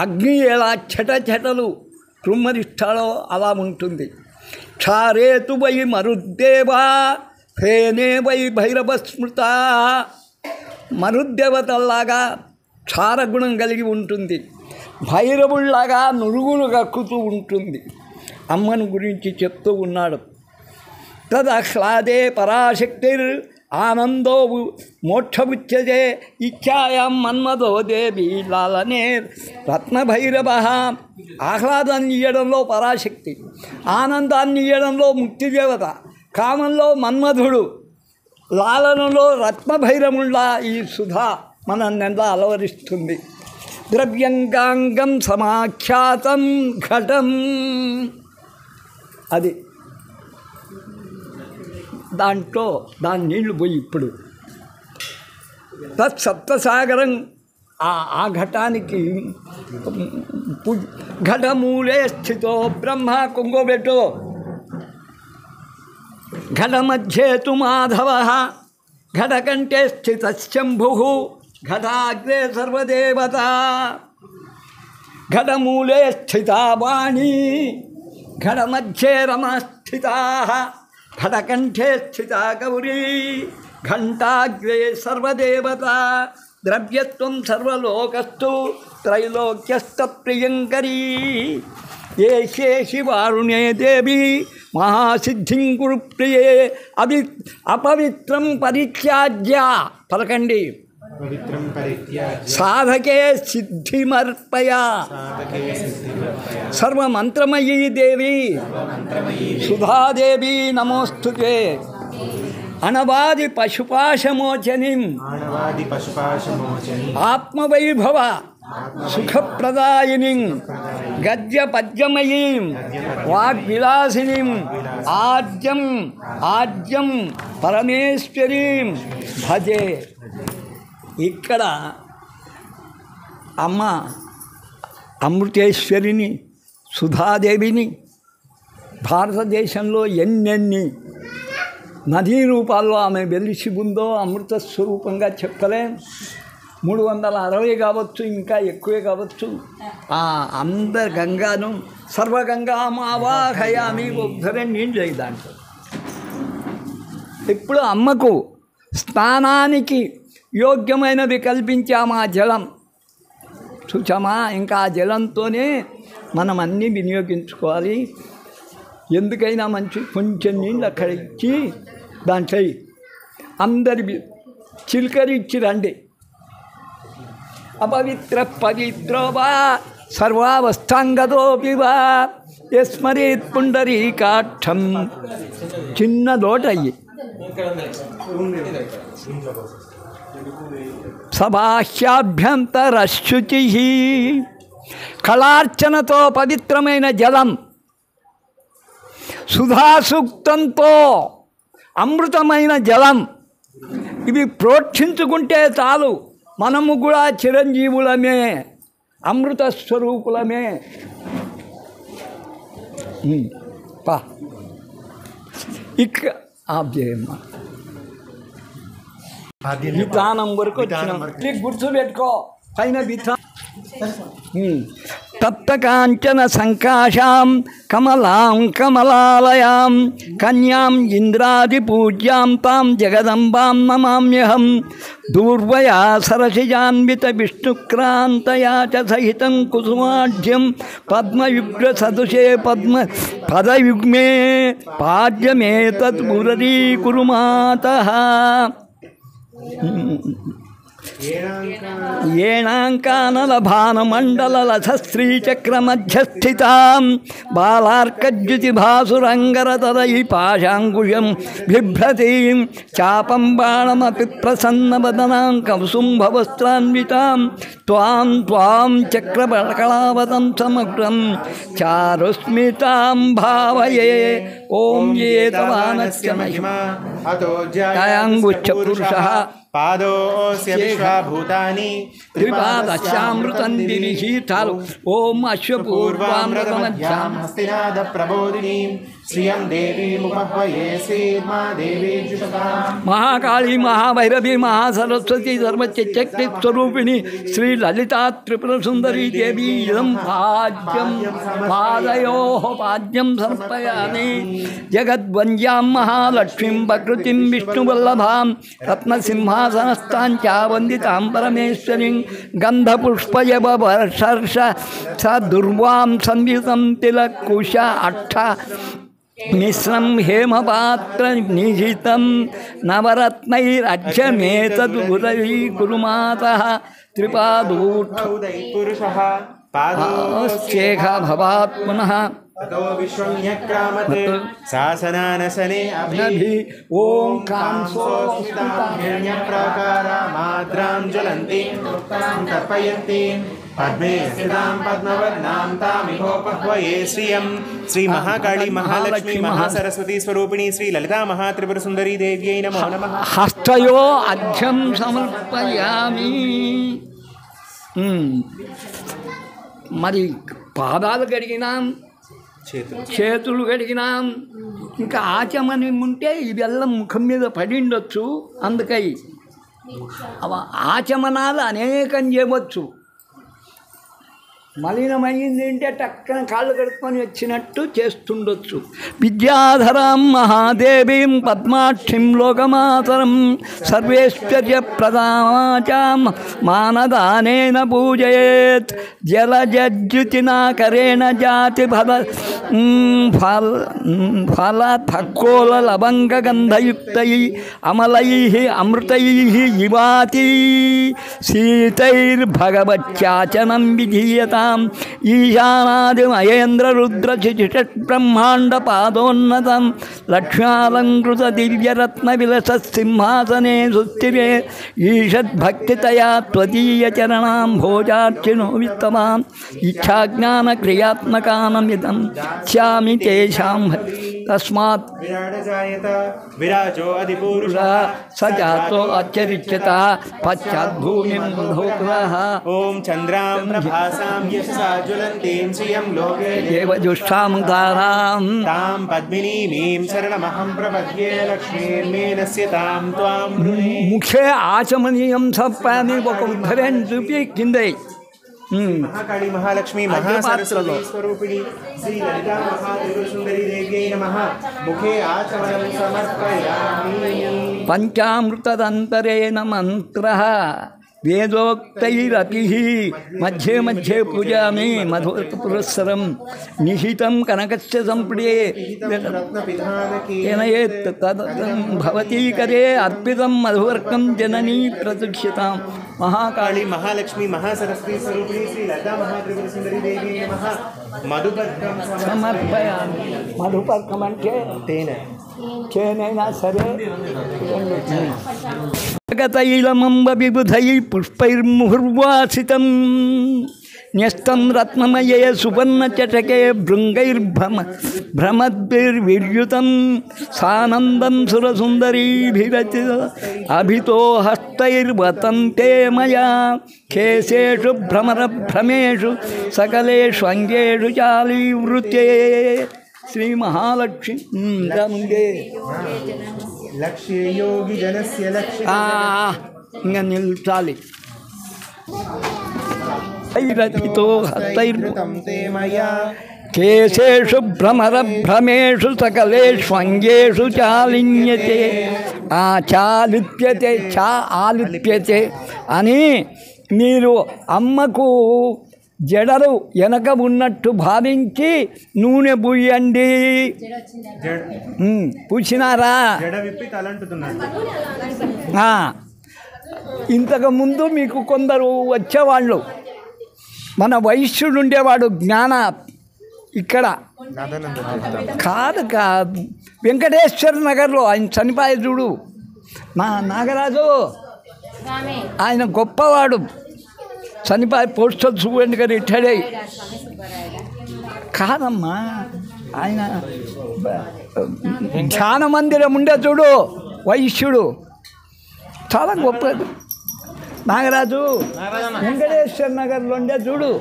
అగ్ని ఎలా చెటలు కృమ్మరిస్తాడో అలా ఉంటుంది. క్షారేతు వై మరుద్దేవా ఫేనే వై భైరవ స్మృత. మరుద్దేవతల్లాగా క్షారగుణం కలిగి ఉంటుంది, భైరవుల్లాగా నురుగులు కక్కుతూ ఉంటుంది. అమ్మను గురించి చెప్తూ ఉన్నాడు. తదహ్లాదే పరాశక్తిర్ ఆనందో మోక్షముచ్యతే ఇచ్ఛాయాం మన్మదో దేవి లాలనే రత్నభైరవ. ఆహ్లాదాన్ని ఇయ్యడంలో పరాశక్తి, ఆనందాన్ని ఇయ్యడంలో ముక్తిదేవత, కామంలో మన్మధుడు, లాలనలో రత్నభైరవుల్లా ఈ సుధా మనన్నెంత అలవరిస్తుంది. ద్రవ్యంగాంగం సమాఖ్యాతం ఘటం. అది దాంట్లో దాని నీళ్లు పోయి ఇప్పుడు తత్సప్తసాగరం. ఆ ఘటానికి ఘటమూలే స్థితో బ్రహ్మ. కుంగోబెట్టు. ఘటమధ్యే తు మాధవ ఘటకంఠే స్థిత శంభు ఘటాగ్రే సర్వదేవత. ఘటమూలే స్థితా వాణి ఘటమధ్యే రమా స్థితా. ఖడకంఠే స్థిత గౌరీ ఘంటాగ్రే సర్వదేవత ద్రవ్యత్వం సర్వలోకస్థు త్రైలోక్యస్తప్రియంకరీ ఏషేషి వారుణే దేవి మహాసిద్ధిం కురు ప్రియే అపవిత్రం పరిత్యాజ్య పలకండి పవిత్రం పరిత్యాజ్య సాధకే సిద్ధిమర్పయ సర్వమంత్రమయీ దేవి సుధాదేవి నమోస్తుతే అనవాది పశుపాశమోచనిం ఆత్మవైభవ సుఖప్రదాయినిం గద్య పద్యమయీం వాగ్విలాసినిం ఆద్యం పరమేశ్వరీం భజే. ఇక్కడ అమ్మ అమృతేశ్వరిని సుధాదేవిని భారతదేశంలో ఎన్నెన్ని నదీ రూపాల్లో ఆమె వెలిసి ఉందో అమృత స్వరూపంగా చెప్పలేం. 360 కావచ్చు, ఇంకా ఎక్కువే కావచ్చు. అందరు గంగాను సర్వగంగామావాహయామి ఉద్ధరణి దాంట్లో. ఇప్పుడు అమ్మకు స్నానానికి యోగ్యమైనవి కల్పించాము ఆ జలం చూచామా. ఇంకా ఆ జలంతోనే మనం అన్నీ వినియోగించుకోవాలి. ఎందుకైనా మంచి కొంచెం నీళ్ళు అక్కడ ఇచ్చి దాంట్లో అందరి చిలకరిచ్చి రండి. అపవిత్ర పవిత్రో వా సర్వావస్థాంగతోపి వా యస్మరేత్ పుండరీకాక్షం. చిన్న లోటయ్యి సబాహ్యాభ్యంతరశుచి కళార్చనతో పవిత్రమైన జలం సుధాసూక్తంతో అమృతమైన జలం ఇవి ప్రోక్షించుకుంటే చాలు. మనము కూడా చిరంజీవులమే, అమృత స్వరూపులమే. ఇక ఆబ్జేయమ్మ విధానం వరకు వచ్చినాం. గుర్తుపెట్టుకో పైన విధానం. తప్తకాంచన సంకాశాం కమలాం కమలాలయాం కన్యాం ఇంద్రాదిపూజ్యాం తాం జగదంబాం నమామ్యహం. దూర్వయా సరసిజాన్విత విష్ణుక్రాంతయా చ సహితం కుసుమాఢ్యం పద్మయుగ్ర సదృశే పద్మ పదయుగ్మే పాద్యమేతత్ మురళీకురు మాతః. ఏణాంకానలభానమండలలసశ్రీచక్రమధ్యస్థితాం బాలార్కద్యుతిభాసురంగరతరై పాశాంకుశం బిభ్రతీం చాపం బాణమపి ప్రసన్నవదనాం కౌసుంభవస్త్రాన్వితాం త్వాం త్వాం చక్రకళావతం సమగ్రం చారుస్మితాం భావయే. ఓం ఏతవానస్య మహిమా అతోజ్యాయాంగుచ్చ పురుషః పాదోస్య విశ్వభూతాని త్రిపాదశ్యామృతం దివిః. చాలు. ఓం అశ్వపూర్వామృతమధ్యాం హస్తినాద ప్రబోధినీం శ్రియం దేవీముపహ్వయే శ్రీర్మాదేవీ జుషతాం. మహాకాళీ మహాభైరవి మహాసరస్వతి సర్వశక్తి స్వరూపిణి శ్రీ లలితా త్రిపుర సుందరీ దేవి ఇదం పాద్యం పాదయోః పాద్యం సమర్పయామి. జగద్వంద్యాం మహాలక్ష్మీం ప్రకృతిం విష్ణువల్లభాం రత్నసింహాసనస్థాం చ వందితాం పరమేశ్వరీం గంధపుష్పయవర్షర్ష స దుర్వాం సంయుతం తిలకుశ అక్ష మిశ్రం హేమపాత్ర నిహితం నవరత్నైరజ్యమేతదురై కురుమాతః. త్రిపాదోక్షౌదైపురుషః పాదోశ్చేఖ భవాత్ పునః అతో విశ్వమ్యక్రామత్ శాసనానసనే అభి. ఓం కాంసోస్మితాం హిరణ్యప్రాకారామాద్రాం జ్వలంతీం తర్పయంతీం పద్మే స్థితాం పద్మవర్ణాం తామిహోపహ్వయే శ్రియం. శ్రీ మహాకాళీ మహాలక్ష్మి మహాసరస్వతి స్వరూపిణి శ్రీ లలితా మహాత్రిపుర సుందరీ దేవ్యై నమో నమః. హస్తయో అర్ఘ్యం సమర్పయామి. మరి పాదాలు కడిగినాం, చేతులు కడిగినాం, ఇంకా ఆచమని ఉంటే ఇవెల్లం ముఖం మీద పడిండొచ్చు. అందుకై ఆచమనాలు అనేకం చేయవచ్చు. మలినమైంది అంటే టక్కన కాళ్ళు కడుక్కొని వచ్చినట్టు చేస్తుండొచ్చు. విద్యాధరాం మహాదేవీం పద్మాక్షిం లోకమాతరం సర్వేశ్వర్య ప్రదాచాం మానదానేన పూజయేత్. జలజద్యుతినాకరేణ జాతి ఫలఫక్కోల లవంగగంధయుక్తై అమలై అమృతై ఇవాతి శీతైర్భగవత్యాచనం విధీయతాం. ఈశానాదిమయేంద్రరుద్రచిషట్బ్రహ్మాండపాదోన్నతం లక్ష్యాలంకృత దివ్యరత్నవిలససింహాసనే సుస్థిరే. ఈషద్భక్తితయా త్వదీయచరణాంభోజార్చినో విత్తమాం. ఇచ్ఛాజ్ఞానక్రియాత్మకానమిదం స్యామి తేషాం. తస్మాత్ విరాజో అధిపురుషః సజాతో అచరిచ్యత పశ్చాద్భూమిం ధోత్రః. ఓం చంద్రాం ప్రభాసాం యశసా జ్వలంతీం శ్రియం లోకే దేవజుష్టాం తారాం తాం పద్మినీమీం శరణమహం ప్రపద్యే లక్ష్మీర్మేనస్య తాం త్వాం వృణే. ముఖే ఆచమనీయం సప్పాని ఒక ఉద్ధరణి చూపి కిందే మహాకాళి మహాలక్ష్మి మహాసరస్వతి స్వరూపిణి శ్రీ లలితా మహాత్రిపురసుందరి దేవ్యై నమః. ముఖే ఆచమనం సమర్పయామి. పంచామృతదంతరేణ మంత్రః వేదోక్తైరపి మధ్యే మధ్యే పూజామి మధురపురస్సరం నిహితం కనకస్య సంప్రిये ఏనయేత్ తదం భవతీకరే అర్పితం మధువర్కం జననీ ప్రతిష్ఠితాం. మహాకాళి మహాలక్ష్మి మహాసరస్వతి స్వరూపిణి శ్రీ లలితా మహాత్రిపురసుందరి దేవ్యై నమః. మధుపర్కం సమర్పయామి. మధుపర్కం అంటే తేనె. చేనైనా సరే తైలమంబ విబుధై పుష్పైర్ముహుర్వాసితం న్యస్తం రత్నమయే సువర్ణచటకే భృంగైర్భ్రమద్భిర్విర్యుతం సానందం సురసుందరీభిరచి అభితో హస్తైర్వతంతే మయా కేశేషు భ్రమరభ్రమేషు సకలేషు అంగేషు చాలీవృతే. శ్రీ మహాలక్ష్మి ముందే లక్ష్యే యోగి జనస్య లక్ష్య ఇంకా నిల్చాలి. ఐరతితో హస్తైర్వతం తే మయా కేశేషు భ్రమరభ్రమేషు సకలేషు అంగేషు చాలిన్యతే. చాలిప్యతే ఆలిప్యతే అని మీరు అమ్మకు జడలు వెనక ఉన్నట్టు భావించి నూనె పూయండి. పూసినారా? జడ విప్పి తలంటుతున్నాడు. ఇంతకుముందు మీకు కొందరు వచ్చేవాళ్ళు. మన వైశ్యుడు ఉండేవాడు జ్ఞాన ఇక్కడ కాదు వెంకటేశ్వర నగర్లో. ఆయన చనిపోయే చూడు నాగరాజు, ఆయన గొప్పవాడు. చనిపోయి పోస్టల్ సూపరింటెండెంట్గా రిటైర్డ్ అయ్యి. కాదమ్మా, ఆయన ధ్యాన మందిరం ఉండే చూడు వైశ్యుడు, చాలా గొప్పది. నాగరాజు వెంకటేశ్వర నగర్లో ఉండే చూడు.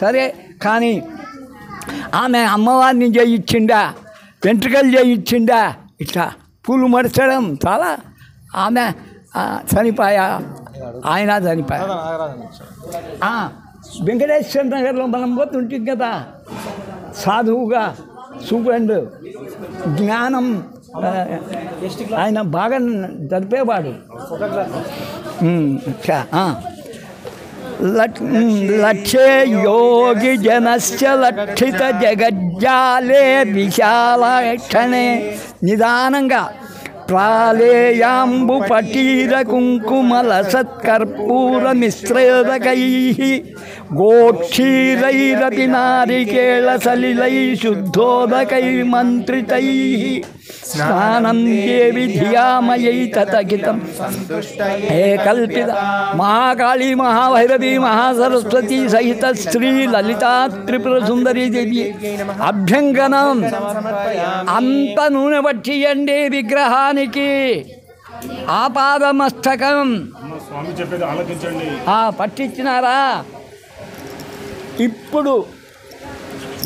సరే, కానీ ఆమె అమ్మవారిని చేయించిండా, వెంట్రుకలు చేయించిండా, ఇట్లా పూలు మడచడం చాలా. ఆమె చనిపోయా, ఆయన చనిపోయా. వెంకటేశ్వర నగర్లో మనం పోతుంటాం కదా, సాధువుగా సూపరింట్ జ్ఞానం ఆయన బాగా జరిపేవాడు. లక్ష్యే యోగి జనస్య లక్షిత జగజ్జాలే విశాలక్షణే. నిదానంగా ప్రాళేయాంబు పటీర కుంకుమల సత్కర్పూర మిశ్రేదకై గోక్షీరైరపి నారికేళ సలిలై శుద్ధోదకై మంత్రితై స్నానం దేవి ధియామయై తతగితం హే కల్పిత. మహాకాళీ మహాభైరవీ మహాసరస్వతి సహిత శ్రీ లలితా త్రిపుర సుందరీ దేవి అభ్యంగనం. అంత నూనె పట్టియండి విగ్రహానికి. ఆపాదమస్తకం పట్టించినారా? ఇప్పుడు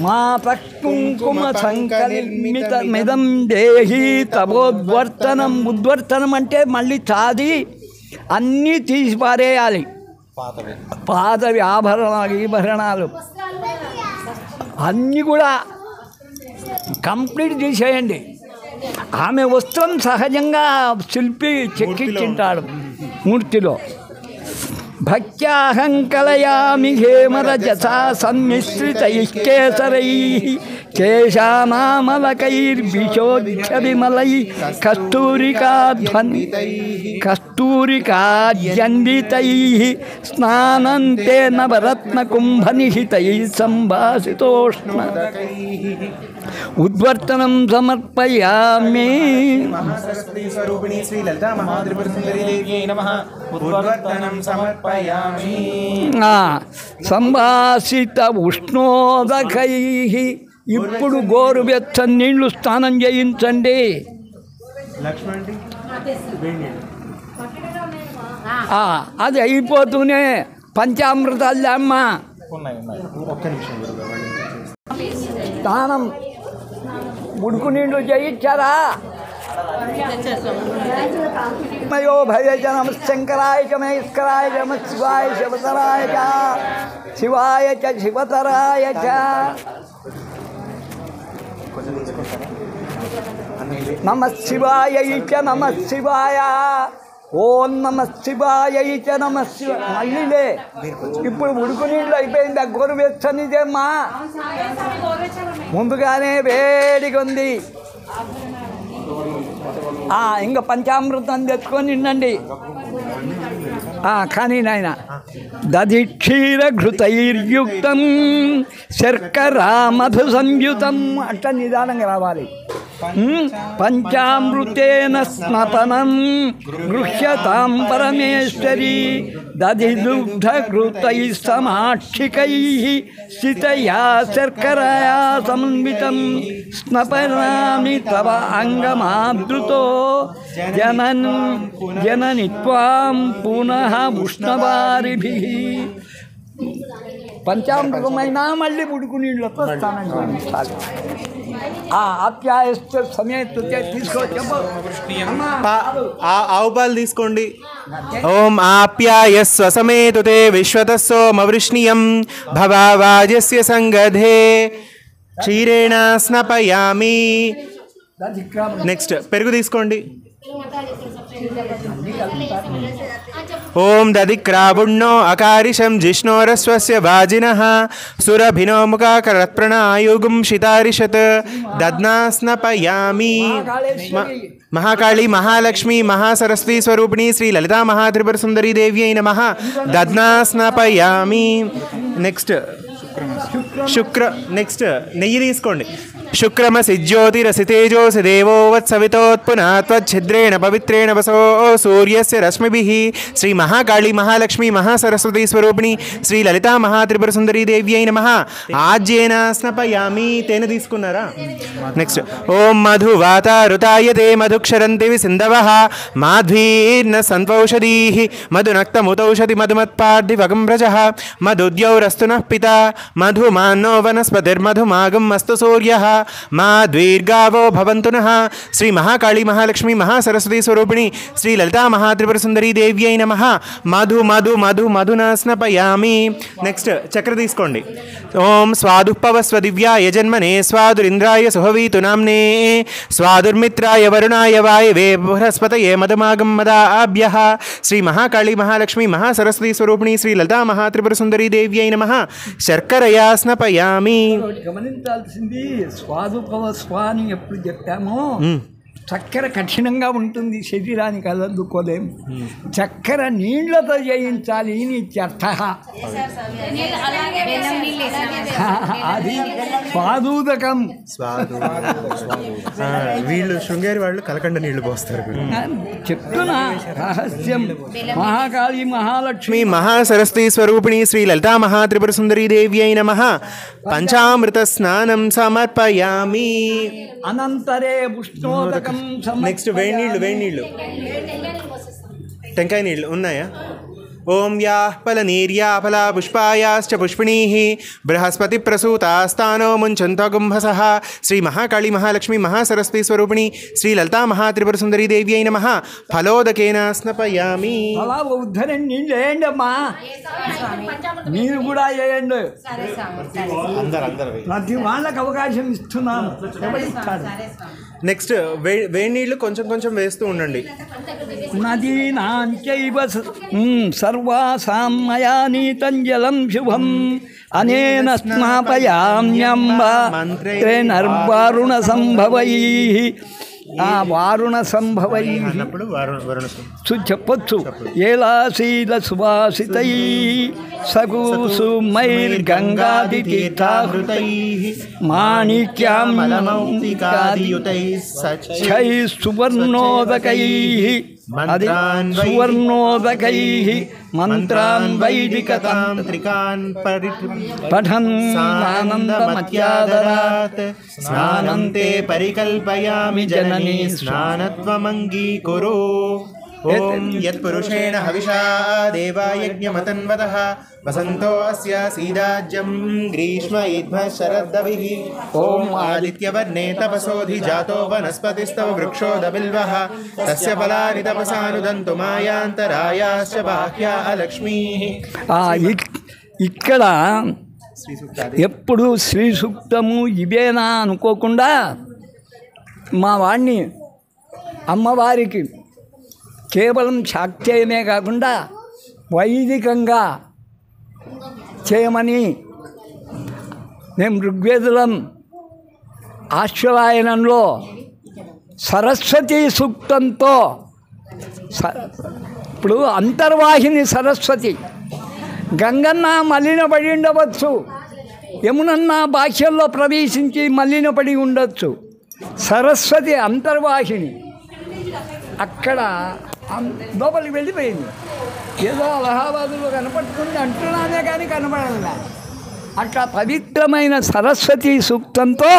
మా ప్రకుంకుమ సంకల్మితమిదం దేహి తపోద్వర్తనం. ఉద్వర్తనం అంటే మళ్ళీ చాది అన్నీ తీసి పారేయాలి. పాతవి ఆభరణాలు ఈభరణాలు అన్నీ కూడా కంప్లీట్ తీసేయండి. ఆమె వస్త్రం సహజంగా శిల్పి చెక్కింటాడు మూర్తిలో. భక్త్యాహం కలయామి హేమరజసా సమ్మిశ్రితైఃకేసరై కేశానామలకైర్విశోధ్యవిమలై కస్తూరికాద్యండితై స్నానంతే నవరత్నకుంభనిహితై సంభాసితోష్ణ ఉద్వర్తనం సమర్పయామి. స్వరూపిణి శ్రీ లలితా మహాత్రిపుర సుందరీ దేవ్యై నమః. ఉద్వర్తనం సమర్పయామి. సంభాసిత ఉష్ణోదకై. ఇప్పుడు గోరువెచ్చని నీళ్లు స్నానం చేయించండి. అది అయిపోతూనే పంచామృతాలు అమ్మ స్నానం ఉడుకు నీళ్లు చేయించారా? మయో భయచ నమ శంకరాయ చ మహేశ్వరాయ చ నమ శివాయ శివతరాయ చ శివాయ చ శివతరాయ చ నమ శివాయ చ నమ శివాయ. ఓం నమ శివాయ చ నమ శివాయ. మళ్ళీలే ఇప్పుడు ఉడుకు నీళ్ళు అయిపోయింది. ఆ గోరు వెచ్చనిదేమ్మా ముందుగానే వేడిగా ఉంది. ఇంకా పంచామృతం తెచ్చుకొని తినండి. కానీ నాయన దధి క్షీరఘృతైర్యుక్తం శర్కరా మధు సంయుతం అట్లా నిదానంగా రావాలి. పంచామృతేన స్నపనం గృహ్యతాం పరమేశ్వరీ దధి దుగ్ధఘృతై సమాక్షికై స్థితయా శర్కరయా సమన్వితం స్నపనామి తవ అంగమాదృతో జనని త్వాం పునః ఉష్ణవారిభిః. పంచామృతమైనా మళ్ళీ ఉడుకు నీళ్ళతో స్నానం చేయించాలి. ఆప్యాయస్త సమేత తీసుకోవచ్చు. ఆవు పాలు తీసుకోండి. ఓం ఆప్యాయస్వ సమేతుతే విశ్వతస్సోమవృష్ణియం భవావాజస్య సంగధే క్షీరేణ స్నపయామి. నెక్స్ట్ పెరుగు తీసుకోండి. ఓం దధిక్రావుణ్ణో అకారిషం జిష్ణోరస్వస్య వాజినః సురభినో ముఖాకరత్ప్రణాయుగుం శితారిషత్ దద్నా స్నపయామి. మహాకాళీ మహాలక్ష్మి మహాసరస్వతి స్వరూపిణి శ్రీ లలితా మహాత్రిపుర సుందరీ దేవ్యై నమః. దద్నా స్నపయామి. నెక్స్ట్ నెక్స్ట్ నెయ్యి తీసుకోండి. శుక్రమసి జ్యోతిరసి తేజోసి దేవో వత్సవితోత్పునా త్వచ్ఛిద్రేణ పవిత్రేణ వసో సూర్యస్య రశ్మిభిః. శ్రీ మహాకాళీ మహాలక్ష్మి మహాసరస్వతి స్వరూపిణి శ్రీ లలితా మహాత్రిపుర సుందరీ దేవ్యై నమః. ఆజ్యేన స్నపయామి. తేనె తీసుకున్నారా? నెక్స్ట్ ఓం మధువాతారుతాయతే మధుక్షరంతి సింధవః మాధ్వీర్న సంతౌషధీః మధునక్తముతౌషధి మధుమత్పార్థివగం వ్రజః మధుద్యౌరస్తు నః పితా మధుమాన్నో వనస్పతిర్మధుమాగం అస్తు సూర్యః మా ద్వీర్గావో భవంతు నః. శ్రీ మహాకాళీ మహాలక్ష్మి మహాసరస్వతి స్వరూపిణి శ్రీ లలితా మహాత్రిపుర సుందరీ దేవ్యై నమః. మధు మధు మధు మధునా స్నపయామి. నెక్స్ట్ చక్ర తీసుకోండి. ఓం స్వాదుపవ స్వదివ్యాయ జన్మనే స్వాదురింద్రాయ సుహవీతు నామ్నే స్వాదుర్మిత్రాయ వరుణాయ వాయవే బృహస్పతయే మధుమాగం మదాభ్యః. శ్రీ మహాకాళీ మహాలక్ష్మి మహాసరస్వతి స్వరూపిణి శ్రీ లలితా మహాత్రిపుర సుందరీ దేవ్యై నమః. శర్కరయా స్నపయామి. గమనించాల్సింది స్వాదుపవ స్వాని ఎప్పుడు చెప్పామో చక్కెర కఠినంగా ఉంటుంది, శరీరానికి అలందుకోలేము. చక్కెర నీళ్లతో చేయించాలి నిత్యర్థ. అది స్వాదూదకం. వీళ్ళు శృంగేరి వాళ్ళు కలకండ నీళ్లు పోస్తారు. చెప్తున్నా రహస్యం. మహాకాళీ మహాలక్ష్మి మహాసరస్వతి స్వరూపిణి శ్రీ లలితా మహాత్రిపుర సుందరీ దేవ్యై నమః. పంచామృత స్నానం సమర్పయామి. అనంతరే ఉష్ణోదకం. నెక్స్ట్ వేడి నీళ్ళు టెంకాయ నీళ్ళు ఉన్నాయా? ఓం యాః ఫలనీర్యా ఫలా పుష్పాయాశ్చ పుష్పిణీః బృహస్పతిప్రసూతాస్తానో ముంచంతో గుంభసః శ్రీ మహాకాళీ మహాలక్ష్మీ మహాసరస్వతీ స్వరూపిణి శ్రీ లలితా మహాత్రిపురసుందరీ దేవ్యై నమః ఫలోదకేన స్నపయామి. అలా ఉద్ధరణ నీళ్ళు వేయండి అమ్మా, మీరు కూడా వేయండి. ప్రతి వాళ్ళకి అవకాశం ఇస్తున్నాను. ఎవరిస్తారు? నెక్స్ట్ వేడి నీళ్ళు కొంచెం కొంచెం వేస్తూ ఉండండి. నదీనాంచైవ సర్వాసాం మయా నీతం జలం శుభం అనేన స్నాపయామ్యంబ మంత్రేణర్వారుణ సంభవైః. ఆ వారుణ సంభవై చెప్పొచ్చు. ఏలాశీల సువాసితై సగూసు మైర్గంగాది తీర్థాహృతై మాణిక్యామౌక్తికాదియుతై సువర్ణోదకై సువర్ణోదకైః మంత్రాన్ వైదికతాంత్రికాన్ పఠన్ ఆనందమత్యాదరాత్ స్నానంతే పరికల్పయామి జననీ స్నానత్వమంగీకురు. ఓం యత్పురుషేణ హవిషా దేవాయజ్ఞమతన్వతః వసంతో అస్య సీదాజ్యం గ్రీష్మ ఇద్భః శరద్దవిః. ఓం ఆదిత్యవర్ణే తపసోధి జాతో వనస్పతిస్తవ వృక్షోదబిల్వః తస్య ఫలాని తపసానుదంతు మాయాంతరాయాశ్చ బాహ్యా లక్ష్మీః. ఇక్కడ ఎప్పుడు శ్రీ సూక్తము ఇవేనా అనుకోకుండా మా వాడిని అమ్మవారికి కేవలం శాక్తేయమే కాకుండా వైదికంగా చేయమని మేము ఋగ్వేదులం ఆశ్వరాయణంలో సరస్వతీ సూక్తంతో ఇప్పుడు అంతర్వాహిని సరస్వతి గంగన్న మలినపడి ఉండవచ్చు, యమునన్న బాహ్యంలో ప్రవేశించి మలినపడి ఉండొచ్చు. సరస్వతి అంతర్వాహిని అక్కడ లోపలికి వెళ్ళిపోయింది. ఏదో అలహాబాదులో కనపడుతుంది అంటున్నానే కానీ కనపడలే. అట్లా పవిత్రమైన సరస్వతి సూక్తంతో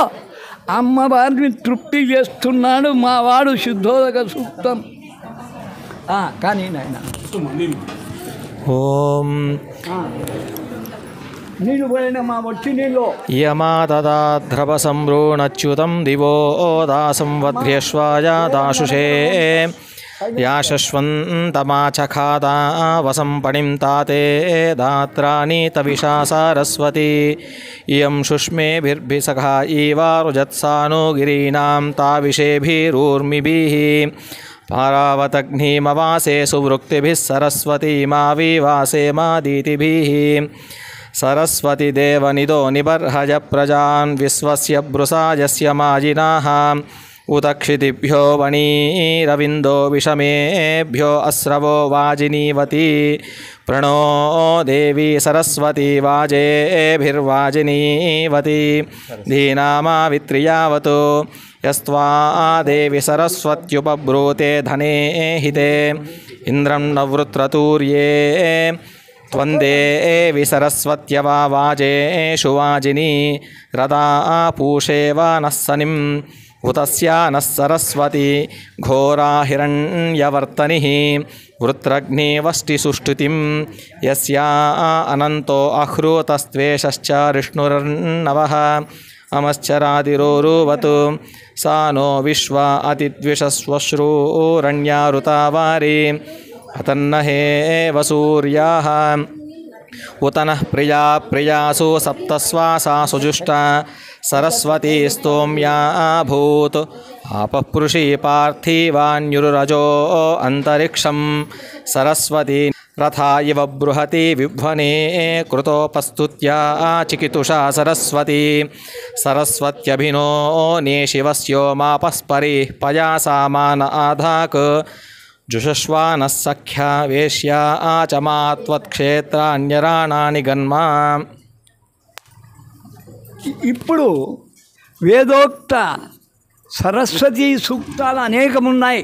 అమ్మవారిని తృప్తి చేస్తున్నాడు మా వాడు శుద్ధోదక సూక్తం. కానీ నాయన ఓం నీళ్ళు పోయిన మా వచ్చి నీళ్ళు యమా తదాధ్రవ సంభ్రూణచ్యుతం దివో దాసం వధ్యేష్వాయ దాశుషే యాశశ్వంతమాచఖాదా వసం పణిం తాతే దాత్రాణి తవిషా సరస్వతి ఇయం శుష్మేభిర్భిసఖా ఈవారుజత్సాను గిరీనాం తావిషేభిరూర్మిభిః పారావతగ్నిమవాసే సువృక్తిభిः సరస్వతీమావివాసేమాదీతిభిः సరస్వతి దేవనిదో నిబర్హజ ప్రజాన్ విశ్వస్య బృసాయస్య మాజినాః ఉతక్షితిభ్యో వణీరవిందో విషమేభ్యో అస్రవో వాజినీవతి ప్రణో దేవి సరస్వతి వాజేభిర్వాజినీవతి ధీనామావిత్రియావతు యస్త్వా దేవి సరస్వత్యుపబ్రూతే ధనే హితే ఇంద్రం నవృత్రతూర్యే త్వందేవి సరస్వత్యవా వాజేషు వాజినీ రదా పూషేవ నస్సనిం ఉతస్యా నః సరస్వతి ఘోరా హిరణ్యవర్తనిః వృత్రగ్నివష్టిసుష్టుతిం యస్యా అనంతో అహ్రూతస్త్వేషశ్చ రిష్ణుర్నవః అమశ్చరాదిరోరువతు సా నో విశ్వ అతిద్విషస్వశ్రూరణ్యారుతావారి అతన్నహే వసూర్యాః ఉతనః ప్రియా ప్రియాసు సప్తస్వాసా సుజుష్ట సరస్వతీ స్తోమ్యా భూత్ ఆపఃపృషీ పార్థివాన్యురజో అంతరిక్షం సరస్వతీ రథా ఇవ బృహతి విధ్వనే కృతోపస్తుత్యా చికితుషా సరస్వతి సరస్వత్యభినో నే శివస్యోమాపస్పరి పయాసామాన ఆధాక్ జుషశ్వానః సఖ్యా వేశ్యా ఆచమాత్వత్క్షేత్రాన్యరాణాని గన్మా. ఇప్పుడు వేదోక్త సరస్వతీ సూక్తాలు అనేకమున్నాయి.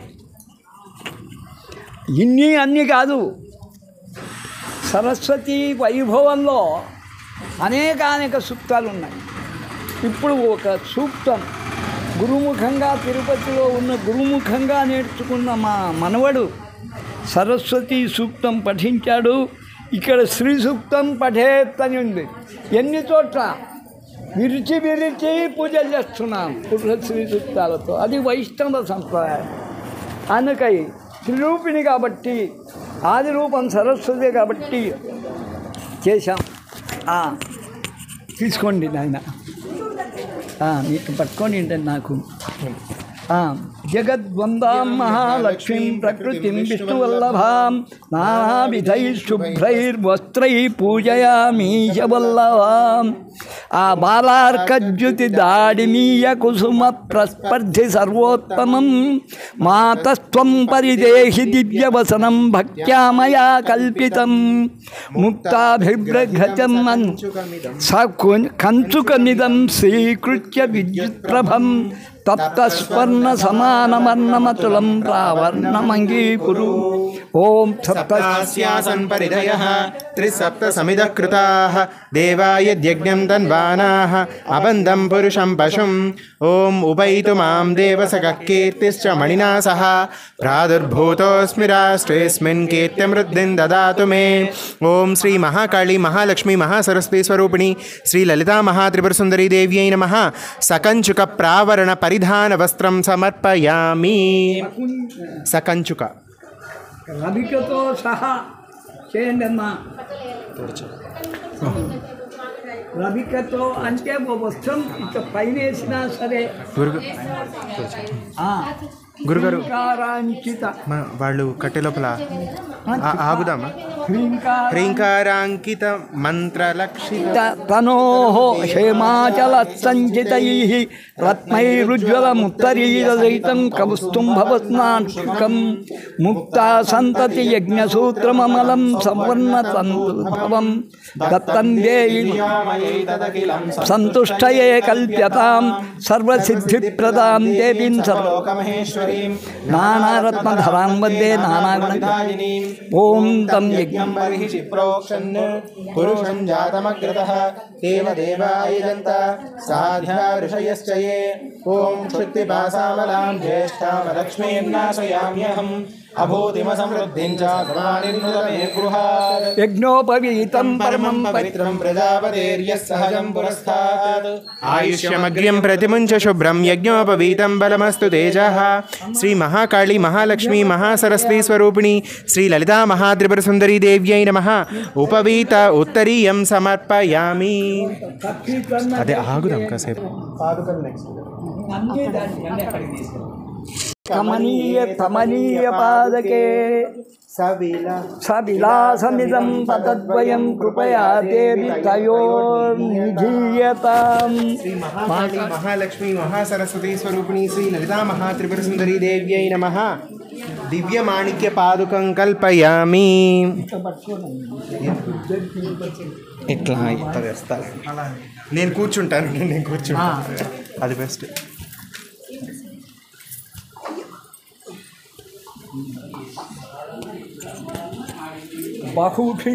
అన్నీ కాదు, సరస్వతి వైభవంలో అనేక సూక్తాలు ఉన్నాయి. ఇప్పుడు ఒక సూక్తం గురుముఖంగా తిరుపతిలో ఉన్న గురుముఖంగా నేర్చుకున్న మా మనవడు సరస్వతి సూక్తం పఠించాడు. ఇక్కడ శ్రీ సూక్తం పఠేత్ అని ఉంది. ఎన్ని చోట్ల విరిచి విరిచి పూజలు చేస్తున్నాం పురుష శ్రీ సూక్తాలతో. అది వైష్ణవ సంప్రదాయం. అందుకై త్రిరూపిణి కాబట్టి, ఆది రూపం సరస్వతి కాబట్టి చేశాం. తీసుకోండి నాయన, మీకు పట్టుకోండి ఏంటంటే నాకు. జగద్వందాం మహాలక్ష్మీం ప్రకృతిం విష్ణువల్లభాం నానావిధై శుభ్రైర్వస్త్రై పూజయామీశ వల్లభాం. ఆ బాలార్కజ్యుతి దాడిమీయ కుసుమ ప్రస్పర్ధి సర్వోత్తమం మాతస్త్వం పరిదేహి దివ్యవసనం భక్త్యా మయా కల్పితం ముక్తాభివ్రఘతం కంచుకమిదం స్వీకృత్య విద్యుత్ప్రభం తప్తస్వర్ణ సమానవర్ణమతులం ప్రావర్ణమంగీకురు. ఓం సప్తస్యాసన్ పరిధయః త్రిసప్త సమిదః కృతాః దేవాయద్యజ్ఞం తన్వానాః అబంధం పురుషం పశుం. ఓం ఉపైతు మాం దేవసఖః కీర్తిశ్చ మణినా సహ ప్రాదుర్భూతోऽస్మి రాష్ట్రేऽస్మిన్ కీర్తిమృద్ధిం దదాతు మే. ఓం శ్రీ మహాకాళీ మహాలక్ష్మీ మహాసరస్వతీ స్వరూపిణి శ్రీ లలితా మహాత్రిపురసుందరీ దేవ్యై నమః. సకంచుక ప్రావరణ పరిధాన వస్త్రం సమర్పయామి. సకంచుక రవికతో సహా చేయండి అమ్మా. రవికతో అంటే ఒక వస్త్రం ఇట్లా పైన వేసినా సరే. గురుగారు హ్రీంకారాంకిత వాళ్ళు కట్టె లోపల ఆగుదామా? హ్రీంకారాంకిత మంత్రలక్షిత తనోః హేమాచల సంచితైః రత్నైరుజ్వలముత్తరీరసహితం కౌస్తుంభవస్నాంశుకం ముక్తా సంతతి యజ్ఞసూత్రమమలం సంవర్ణతంతుభవం దత్తం దేయి సంతుష్టయే కల్ప్యతాం సర్వసిద్ధిప్రదాం దేవీం సర్వలోకమహేశ్వరీం నానారత్నధరాం వందే నానాగుణగామినీం. ఓం తం యజ్ఞం బర్హిషి ప్రోక్షన్ పురుషం జాతమగ్రతః దేవదేవాయజంత సాధ్యా ఋషయశ్చ ఏ. ఓం శక్తిపాసామలాం జ్యేష్ఠాం లక్ష్మీర్నాశయామ్యహం అభూతిమ సమృద్ధిం చ సమానిర్నుతమే గృహాత్. యజ్ఞోపవీతం పరమం పవిత్రం ప్రజాపతేర్యః సహజం పురస్తాత్. ఆయుష్యమగ్ర్యం ప్రతిముంచ శుభ్రం యజ్ఞోపవీతం బలమస్తు తేజః. శ్రీ మహాకాళీ మహాలక్ష్మీ మహాసరస్వతీ స్వరూపిణి శ్రీ లలితా మహాత్రిపురసుందరీ దేవ్యై నమః. ఉపవీత ఉత్తరీయం సమర్పయామి. అదే ఆగుదాం కాసేపు. కమనీయ కమనీయ పాదకే సవిలాసమిదం పదద్వయం కృపయా దేవి తయోర్నిధీయతాం. శ్రీ మహాకాళీ మహాలక్ష్మీ మహాసరస్వతీ స్వరూపిణి శ్రీ లలితా మహాత్రిపురసుందరీ దేవ్యై నమః. దివ్య మాణిక్య పాదుకం కల్పయామి. ఇట్లా నేను కూర్చుంటాను. అది బెస్ట్. బహుభి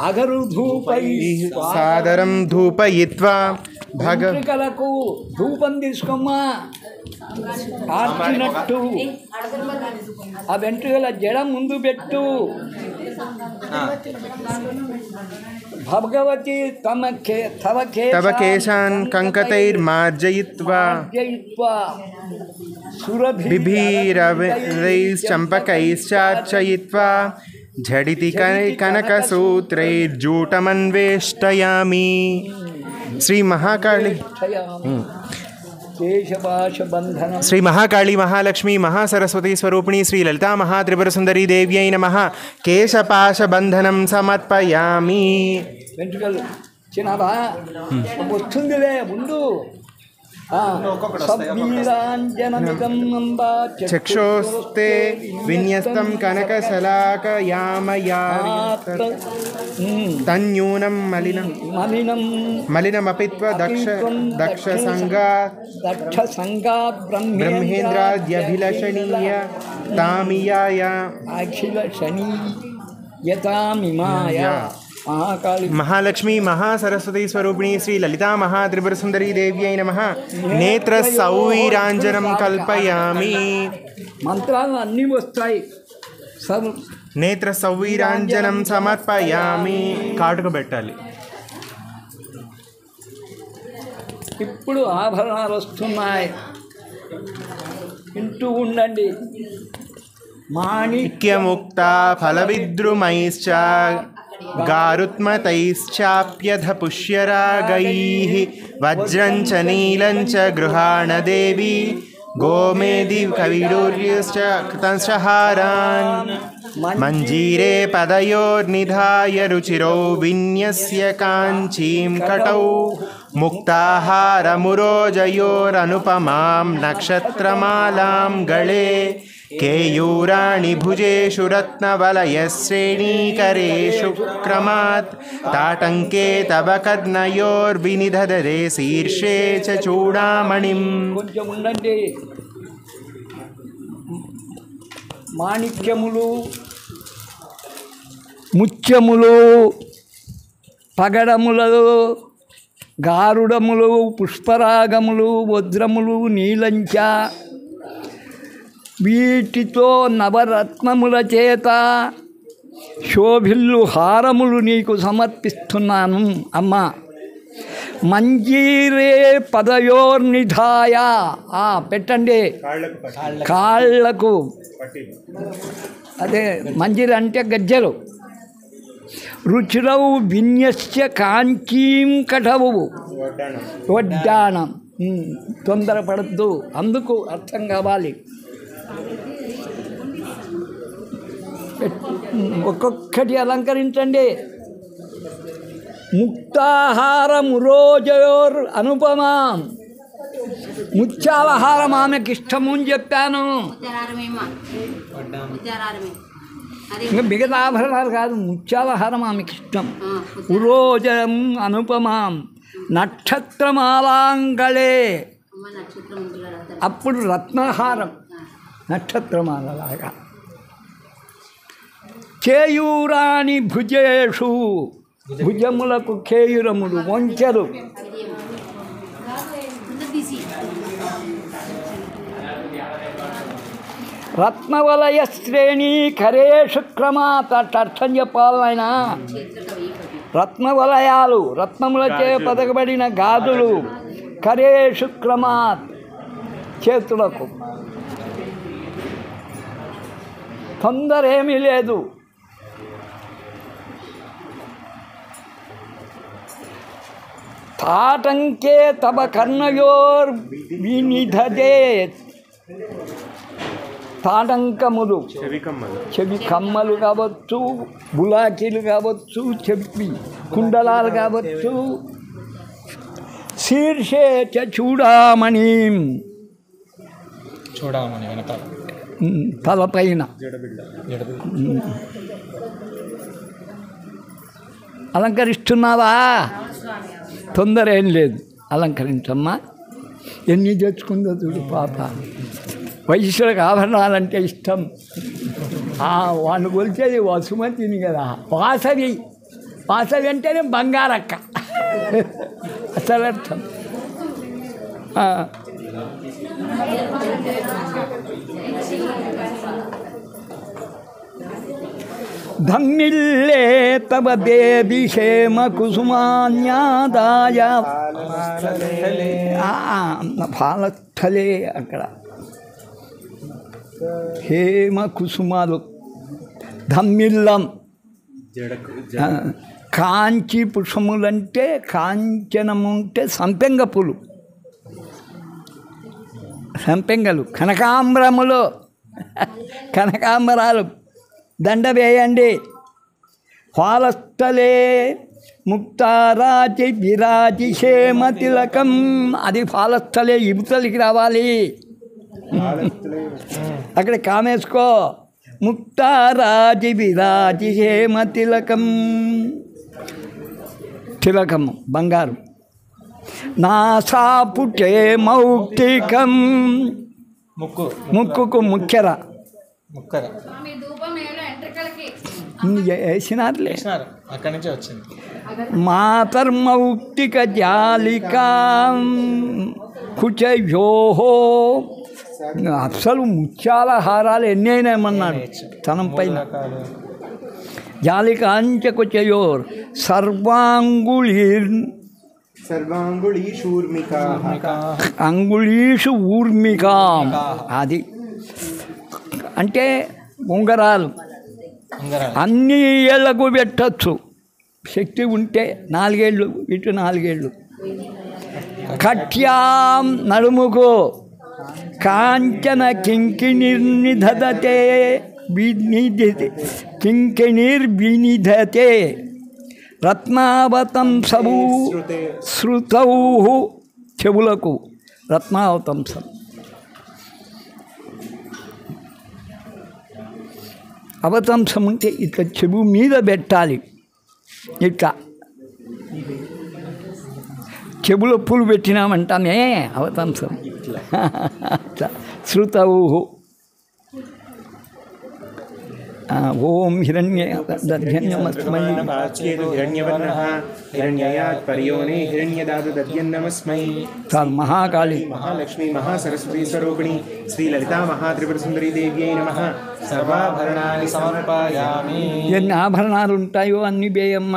అగరుధూపై సాదరం ధూపయిత్వా వెంట్రుకలకు ధూపం తీసుకోమ్మా. ఆర్చినట్టు ఆ వెంట్రుకల జడ ముందు పెట్టు. భగవతి తవ కేశాన్ కంకతైర్మార్జయిత్వా బిభీరవైశ్చంపకైశ్చార్చయిత్వా ఝడితి కనకసూత్రైర్జూటమన్వేష్టయామి. శ్రీ మహాకాళి శ్రీ మహాకాళీ మహాలక్ష్మీ మహాసరస్వతీ స్వరూపిణి శ్రీ లలితా మహాత్రిపురసుందరీ దేవ్యై నమః. కేశపాశబంధనం సమర్పయామి. వెంట్రుకలు చిన్నవా వస్తుందిలే ముందు. చక్షోస్తే విన్యస్తం కనకశలాకయామయా తన్యూనం మలినమపిత్వ దక్షసంగా బ్రహ్మేంద్రాద్యభిలషణీయ తామియాయ అఖిలశనీయతామిమాయ. మహాలక్ష్మీ మహాసరస్వతీ స్వరూపిణి శ్రీ లలితా మహాత్రిపురసుందరీ దేవ్యై నమః. నేత్ర సౌవీరాంజనం కల్పయామి. మంత్రాలు అన్నీ వస్తాయి. నేత్ర సౌవీరాంజనం సమర్పయామి. కాటుక పెట్టాలి. ఇప్పుడు ఆభరణాలు వస్తున్నాయి, వింటూ ఉండండి. మాణిక్యముక్త ఫలవిద్రుమైశ్చ గారుత్మతైశ్చాప్యధ పుష్యరాగైః వజ్రం చ నీలం చ గృహాణ దేవి గోమేది కవిడూర్యశ్చ కృతశహారాన్ మంజీరే పదయోర్నిధాయ రుచిరౌ విన్యస్య కాంచీం కటౌ ముక్తాహారమురోజయోరనుపమాం నక్షత్రమాలాం గళే కేయూరాణి భుజేషు రత్నవలయశ్రేణీకరేషు క్రమాత్ తాటంకే తవ కర్ణయోర్వినిధదరే శీర్షే చ చూడామణిం. కొంచెం ఉండండి. మాణిక్యములు, ముత్యములు, పగడములు, గారుడములు, పుష్పరాగములు, వజ్రములు, నీలంచ వీటితో నవరత్నముల చేత శోభిల్లు హారములు నీకు సమర్పిస్తున్నాను అమ్మా. మంజీరే పదయోర్నిధాయ, పెట్టండి కాళ్ళకు. అదే మంజీర అంటే గజ్జలు. రుచిరవు విన్యస్య కాంచీం కటవు, వడ్డాణం. తొందరపడద్దు, అందుకు అర్థం కావాలి. ఒక్కొక్కటి అలంకరించండి. ముక్తాహారమురోజయోర్ అనుపమాం, ముత్యాలహారం ఆమెకి ఇష్టము అని చెప్పాను. ఇంకా మిగతా ఆభరణాలు కాదు, ముత్యాలహారం ఆమెకి ఇష్టం. ఉరోజం అనుపమాం నక్షత్రమాలాంగళే, అప్పుడు రత్నహారం నక్షత్రమాలలాగా. కేయూరాణి భుజేషు, భుజములకు కేయూరములు, వంచెలు. రత్నవలయ శ్రేణి కరేషు క్రమాత్, అర్థం చెప్పాలైనా. రత్నవలయాలు, రత్నములచే పదకబడిన గాజులు. కరేషు క్రమాత్, చేతులకు. తొందర ఏమీ లేదు. తాటంకే తవ కర్ణయోర్ వినిధదే, తాటంకములు, చెవి కమ్మలు కావచ్చు, బులాకీలు కావచ్చు, చెవి కుండలాలు కావచ్చు. శీర్షే చ చూడామణి, చూడామణి వెనకాల తలపైన. అలంకరిస్తున్నావా? తొందర ఏం లేదు, అలంకరించమ్మా. ఎన్ని తెచ్చుకుందో చూడు పాప. వైశ్యులకు ఆభరణాలంటే ఇష్టం. వాడిని కొలిచేది వసుమతిని కదా. వాసవి, వాసవి అంటేనే బంగారక్క అసలర్థం. ధమ్మిల్లే తవ దేవి హేమ కుసుమాన్యాదాయ ఫాలస్థలే, అక్కడ హేమ కుసుమాలు. ధమ్మిల్లం కాంచి పుష్పములంటే, కాంచనము అంటే సంపెంగ పూలు, సంపెంగలు. కనకాంబరములు, కనకాంబరాలు దండ వేయండి. ఫాలస్థలే ముక్తారాచి విరాజి హేమ తిలకం, అది ఫాలస్థలే, ఇబుతలికి రావాలి. అక్కడ కామేసుకో. ముక్తారాజి విరాజి హేమ తిలకం, తిలకము బంగారు. నాసాపుటే మౌక్తికం, ముక్కుకు ముఖ్యర. వేసినారులే, అక్కడి నుంచే వచ్చింది. మాతర్మౌక్తిక జాలికా కుచయోః అసలు ముత్యాల హారాలు ఎన్ని అయినాయమన్నాడు తనం పైన. జాలికాంచకుచయోర్ అంగుళీషు ఊర్మికా. అది అంటే ఉంగరాలు అన్ని ఏళ్లకు పెట్టచ్చు శక్తి ఉంటే. 4 ఏళ్ళు ఇటు 4 ఏళ్ళు. కట్యాం నడుముకు కాంచన కింకిణిర్నిధతే కింకిణిర్వినిధతే రత్నావతంసము శృతౌ. చెవులకు రత్నావతంసం. అవతంసం అంటే ఇట్లా చెవు మీద పెట్టాలి. ఇట్లా చెవులో పూలు పెట్టినామంటామే అవతంసం. శృతౌ. ఓం హిరణ్యమస్మై చాలు. మహాకాళి మహాలక్ష్మి మహాసరస్వతి స్వరూపిణి శ్రీ లలితా మహాత్రిపుర సుందరీ దేవ్యై నమః. సర్వాభరణాని సమర్పయామి. ఎన్ని ఆభరణాలు ఉంటాయో అన్ని బేయమ్మ.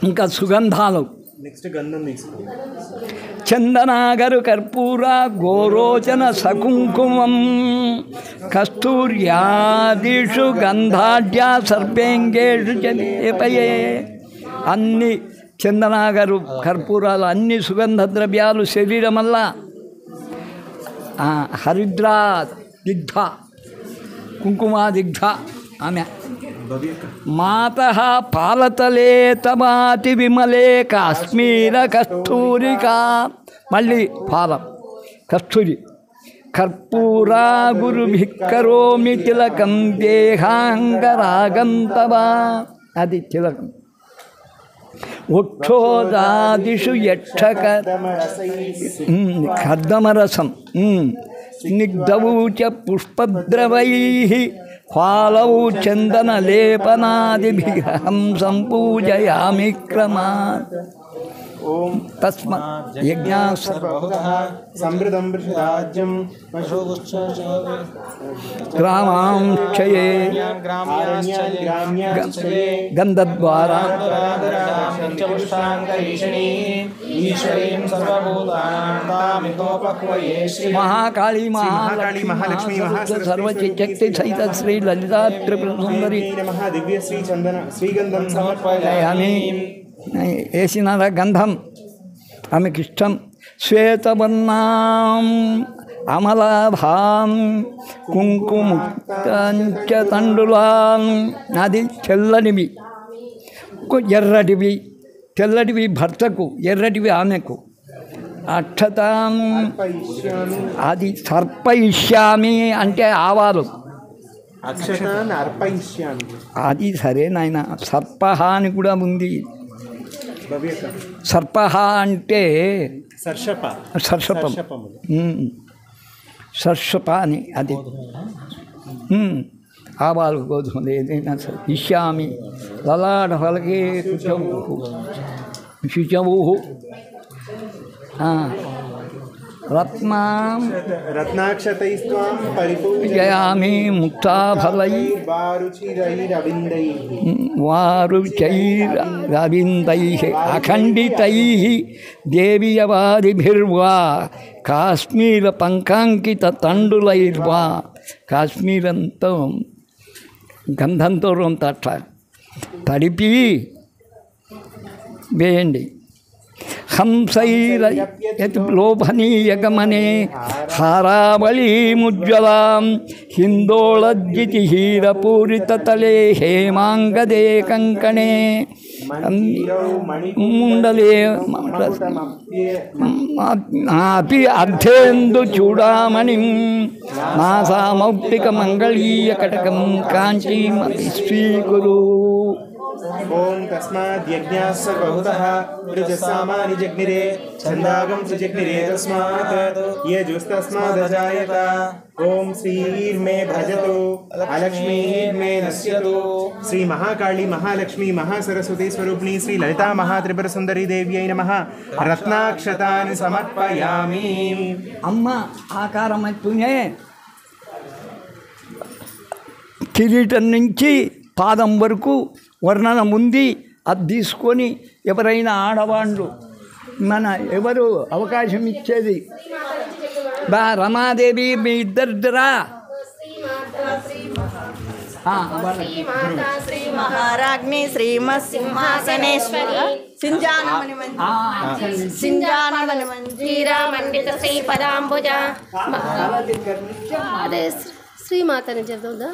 ఇంకా సుగంధాలు. నెక్స్ట్ గంధం తీసుకోండి. చందనాగరు కర్పూర గోరోచన సకుంకుమం కస్తూర్యాదిషు గంధాఢ్యా సర్పేంగేషు లేపయే. అన్ని చందనాగరు కర్పూరాలు అన్ని సుగంధ ద్రవ్యాలు శరీరమల్లా. హరిద్రా దిగ్ధ కుంకుమాదిగ్ధ ఆమె. మాతః పాలతలే తమాతి విమలే కాశ్మీర కస్తూరికా. మళ్ళీ పాలం కస్తూరి. కర్పూరా గురుభిక్కరోమి తిలకం దేహాంగరాగం తవా. అది తిలకం. వక్షోదాదిషు యక్షక కర్దమరసం స్నిగ్ధౌ చ పుష్పద్రవై ఫాలౌ చందనలేపనాదిభిహం సంపూజయామి క్రమాత్. ఓం తస్మాత్ యజ్ఞాస్ సమృద్ధం రాజ్యం గ్రామాంక్షయే గంధద్వారా మహాకాళీ మహాలక్ష్మి సర్వశక్తి సహిత శ్రీ లలితా త్రిపుర సుందరి దివ్య శ్రీ చందన శ్రీగంధం సమర్పయామి. వేసినారా గంధం ఆమెకి ఇష్టం. శ్వేతవర్ణాం అమలాభాం కుంకుముక్తంచ తండులాం. అది తెల్లనివి ఎర్రటివి. తెల్లటివి భర్తకు, ఎర్రటివి ఆమెకు. అక్షతాం అది సర్పయిష్యామి అంటే ఆవాలు. అది సరే నాయన. సర్పహ అని కూడా ఉంది. సర్పహ అంటే సర్షపం. సర్షప అని అది. ఆవాలు గోధుమలు ఏదైనా సరే. ఇష్యామి లలాట ఫలకే శుచవు రత్నాక్షతైస్త్వాం పరిపూజయామి ముక్తాఫలైర్వారుచైరవిందైః అఖండితైః దేవీయవాదిభిర్వా కాశ్మీర పంకాంకిత తండులైర్వా. కాశ్మీరంతో గంధంతో రొంత అట్లా తడిపి వేయండి. హంసైర లోభనీయగమనే హారావళీముజ్వలాం హిందోళద్యుతిహీరపూరితతలే హేమాంగదే కంకణే ముండలే అపి అర్ధేందు చూడామణిం నాసామౌక్తికమంగళీయకటకం కాంచీమతి స్వీకురు. ఓం తస్మాద్ యజ్ఞాః సర్వభూతః రుజసామాని జగ్నిరే ఛందాగం సుజగ్నిరే తస్మాత్ యజుస్తస్మాదజాయత. ఓం శ్రీర్మే భజతు అలక్ష్మీర్మే నశ్యతు శ్రీ మహాకాళి మహాలక్ష్మి మహాసరస్వతి స్వరూపిణి శ్రీ లలితా మహాత్రిపుర సుందరీ దేవ్యై నమః రత్నాక్షతాని సమర్పయామి. అమ్మ ఆకారం అయితేనే కిరీటం నుంచి పాదం వరకు వర్ణనం ఉంది. అది తీసుకొని ఎవరైనా ఆడవాళ్ళు ఎవరు అవకాశం ఇచ్చేది రమాదేవి మీ ఇద్దరిద్దరా శ్రీ మహారాజ్ఞి శ్రీమత్ సింహాసనేశ్వరి సింజానమణి మంజీరా మండిత శ్రీ పదాంబుజ అదే శ్రీమాతని చదువుదా.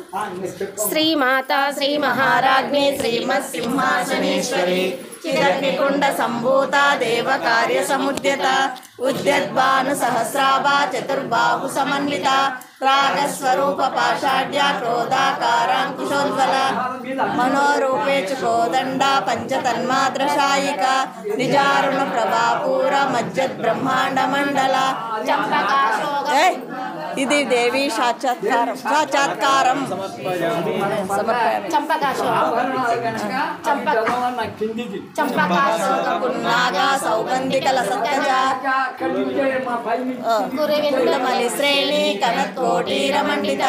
శ్రీమాత శ్రీ మహారాజ్ఞి శ్రీమత్ సింహాసనేశ్వరి చిదగ్నికుండ సంభూత దేవ కార్య సముద్యత ఉద్యద్భాను సహస్రాభా చతుర్బాహు సమన్విత రాగస్వరూప పాషాఢ్య క్రోధాకారాంకుశోజ్వల మనోరూపేచు కోదండ పంచతన్మాత్రశాయిక నిజారుణ ప్రభాపూర మజ్జద్ బ్రహ్మాండ మండల ఇది దేవి సాక్షాత్కారం నాగా సౌగంధికల సత్యజ కురవిందమలి శ్రేణి కనత్కోటీరమండిత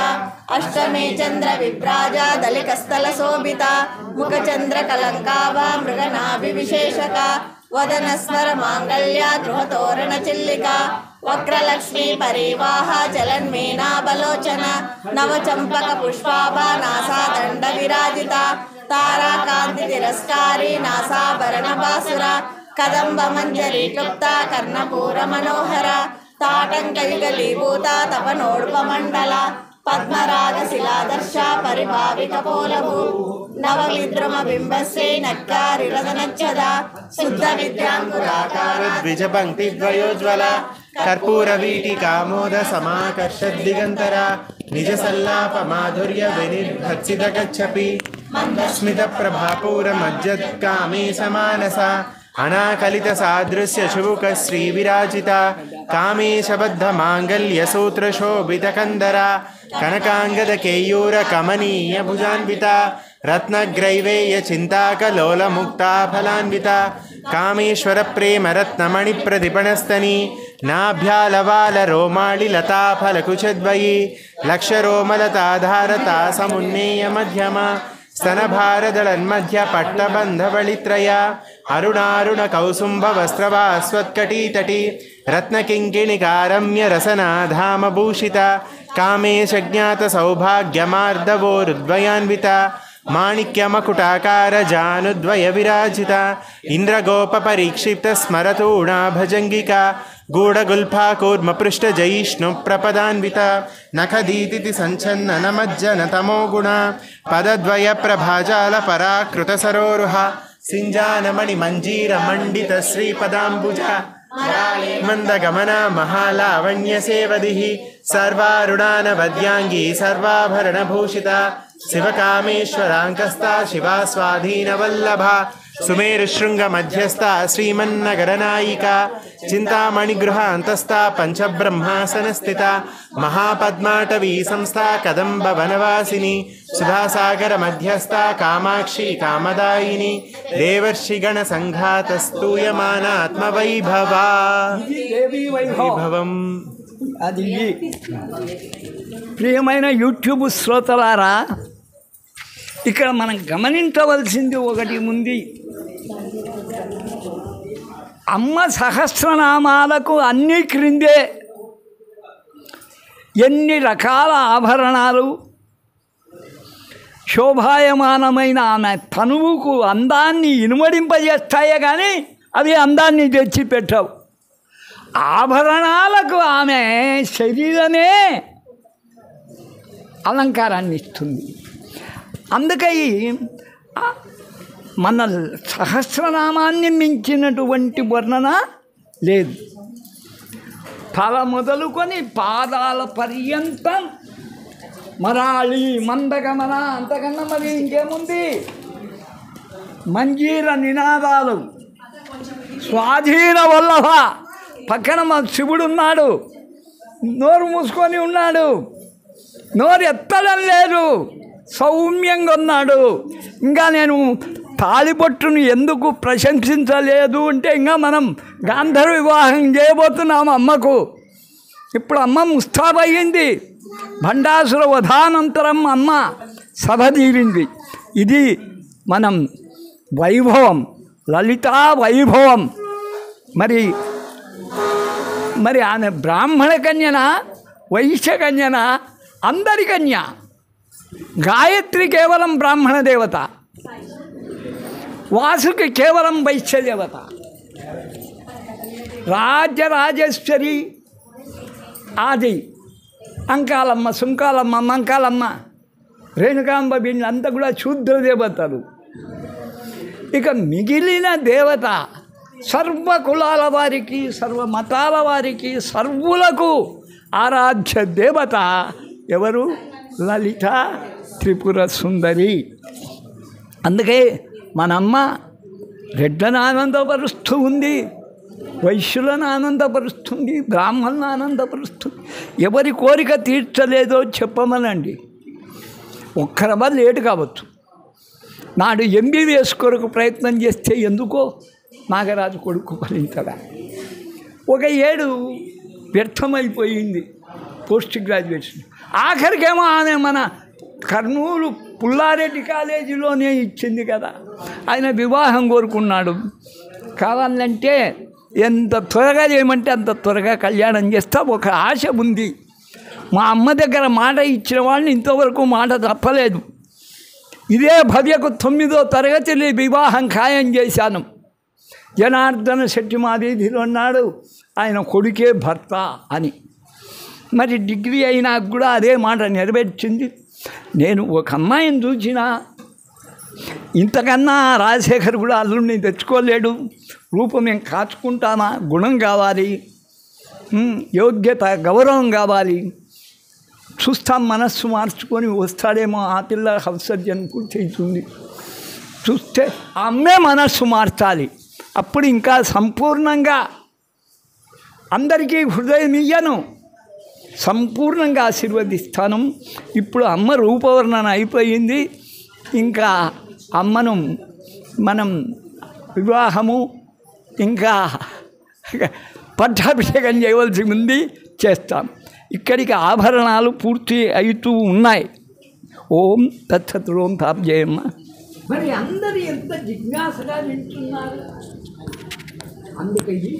అష్టమే చంద్ర విభ్రాజ దళికస్థల శోభిత ముఖచంద్ర కలంకాభా మృగనాభి విశేషక వదనస్వర మాంగళ్య గృహతోరణ చిల్లిక వక్రలక్ష్మీ పరివాహ చలన్మీనాబలోచన నవచంపక పుష్పాభా నాసాదండ విరాజిత తారాకాంతి తిరస్కారి నాసాభరణ బాసుర కదంబ మంజరి క్లుప్త కర్ణపూర మనోహర తాటంకయుగలీభూత తపనోడ్పమండల పద్మరాగ శిలాదర్శ పరిభావిక పోలభూ నవవిద్రుమ బింబశ్రీ నక్కారిరదనచ్చద శుద్ధ విద్యాంకురాకార ద్విజ పంక్తి ద్వయోజ్వల కర్పూర వీటికామోద సమాకర్షద్ దిగంతర నిజ సల్లాప మాధుర్య వినిర్భత్సిత గచ్చపి మందస్మిత ప్రభాపూర మజ్జద్ కామే సమానస అనాకలిత సాదృశ్య శుభుక శ్రీ విరాజిత కామేశబద్ధ మాంగళ్య సూత్ర శోభిత కందర కనకాంగద కేయూర కమనీయ భుజాన్విత రత్నగ్రైవేయ చింతాకలోల ముక్తా ఫలాన్విత కామేశ్వర ప్రేమ రత్నమణి ప్రతిపణస్తని నాభ్యాలవాల రోమాళి లతా ఫలకుచద్వయి లక్ష రోమలతాధారతా సమున్నేయ మధ్యమ స్తనభారదళన్మధ్య పట్టబంధవళిత్రయ అరుణారుణ కౌసుంభ వస్త్రవాస్వత్కటీతటి రత్నకింకిణికారమ్య రసనాధామభూషిత కామేశజ్ఞాత సౌభాగ్యమార్దవోరుద్వయాన్విత మాణిక్యమకుటాకార జానుద్వయ విరాజిత ఇంద్రగోప పరీక్షిప్త స్మరతూణా భజంగిక గూఢగుల్ఫా కూర్మ పృష్ఠ జయిష్ణు ప్రపదాన్విత నఖదీతి సంచన్న మజ్జన తమో గుణ పదద్వయ ప్రభాజాల పరాకృత సరోరుహ సింజానమణి మంజీర మండిత శ్రీపదాంబుజ మందగమన మహాలావణ్య సేవది సర్వారుణానవద్యాంగీ సర్వాభరణభూషిత శివకామేశ్వరాంకస్తా శివా స్వాధీనవల్లభ సుమేరుశృంగ మధ్యస్థ శ్రీమన్నగరనాయిక చింతామణిగృహ అంతస్థా పంచబ్రహ్మాసన స్థిత మహాపద్మాటవీ సంస్థా కదంబ వనవాసిని సుధాసాగర మధ్యస్థ కామాక్షి కామదాయిని దేవర్షిగణ సంఘాత స్తూయమానాత్మవైభవా వైభవం. అది ప్రియమైన యూట్యూబ్ శ్రోతలారా, ఇక్కడ మనం గమనించవలసింది ఒకటి ఉంది. అమ్మ సహస్రనామాలకు అన్నీ క్రిందే ఎన్ని రకాల ఆభరణాలు శోభాయమానమైన ఆమె తనువుకు అందాన్ని ఇనుమడింపజేస్తాయే కానీ అవి అందాన్ని తెచ్చిపెట్టవు. ఆభరణాలకు ఆమె శరీరమే అలంకారాన్ని ఇస్తుంది. అందుకై మన సహస్రనామాన్ని మించినటువంటి వర్ణన లేదు. తల మొదలుకొని పాదాల పర్యంతం మరాళి మందగమన, అంతకన్నా మరి ఇంకేముంది? మంజీర నినాదాలు, స్వాధీన వల్లభ. పక్కన మా శివుడు ఉన్నాడు, నోరు మూసుకొని ఉన్నాడు, నోరు ఎత్తడం లేదు. సౌమ్యంగా ఉన్నాడు. ఇంకా నేను తాళిబొట్టును ఎందుకు ప్రశంసించలేదు అంటే ఇంకా మనం గాంధర్వ వివాహం చేయబోతున్నాము అమ్మకు. ఇప్పుడు అమ్మ ముస్తాబయ్యింది. భండాసుర వధానంతరం అమ్మ సభ తీరింది. ఇది మనం వైభవం, లలితా వైభవం. మరి ఆమె బ్రాహ్మణ కన్యన, వైశ్య కన్యన, అందరి కన్య. గాయత్రి కేవలం బ్రాహ్మణ దేవత, వాసుకి కేవలం వైశ్య దేవత. రాజరాజేశ్వరి ఆది అంకాలమ్మ, సుంకాలమ్మ, మంకాలమ్మ, రేణుకాంబ వీళ్ళంతా కూడా శూద్ర దేవతలు. ఇక మిగిలిన దేవత సర్వ కులాల వారికి, సర్వ మతాల వారికి, సర్వులకు ఆరాధ్య దేవత ఎవరు? లలిత త్రిపుర సుందరి. అందుకే మనమ్మ రెడ్లను ఆనందపరుస్తూ ఉంది, వైశ్యులను ఆనందపరుస్తుంది, బ్రాహ్మణులను ఆనందపరుస్తుంది. ఎవరి కోరిక తీర్చలేదో చెప్పమనండి. ఒక్కరమ లేటు కావచ్చు. నాడు MBBS కొరకు ప్రయత్నం చేస్తే ఎందుకో నాగరాజు కొడుకు ఫలించడా. ఒక ఏడు వ్యర్థమైపోయింది పోస్ట్ గ్రాడ్యుయేషన్. ఆఖరికేమో ఆమె మన కర్నూలు పుల్లారెడ్డి కాలేజీలోనే ఇచ్చింది కదా. ఆయన వివాహం కోరుకున్నాడు. కావాలంటే ఎంత త్వరగా చేయమంటే అంత త్వరగా కళ్యాణం చేస్తా. ఒక ఆశ ఉంది. మా అమ్మ దగ్గర మాట ఇచ్చిన వాళ్ళని ఇంతవరకు మాట తప్పలేదు. ఇదే భవ్యకు 9వ తరగతిలో వివాహం ఖాయం చేశాను. జనార్దన శెట్టి మా వీధిలో ఉన్నాడు, ఆయన కొడుకే భర్త అని. మరి డిగ్రీ అయినా కూడా అదే మాట నెరవేర్చింది. నేను ఒక అమ్మాయిని చూసినా, ఇంతకన్నా రాజశేఖర్ కూడా అల్లుడిని తెచ్చుకోలేడు. రూపం ఏం కాచుకుంటామా, గుణం కావాలి, యోగ్యత గౌరవం కావాలి. చూస్తాం, మనస్సు మార్చుకొని వస్తాడేమో. ఆ పిల్ల హౌస్ సర్జన్ పూర్తవుతుంది. చూస్తే అమ్మే మనస్సు మార్చాలి. అప్పుడు ఇంకా సంపూర్ణంగా అందరికీ హృదయం ఇయ్యను, సంపూర్ణంగా ఆశీర్వదిస్తాను. ఇప్పుడు అమ్మ రూపవర్ణన అయిపోయింది. ఇంకా అమ్మను మనం వివాహము ఇంకా పట్టాభిషేకం చేయవలసి ఉంది, చేస్తాం. ఇక్కడికి ఆభరణాలు పూర్తి అవుతూ ఉన్నాయి. ఓం తత్సత్. ఓం తాప్జయమ్మ. మరి అందరూ ఎంత జిజ్ఞాసగా వింటున్నారు. అందుకని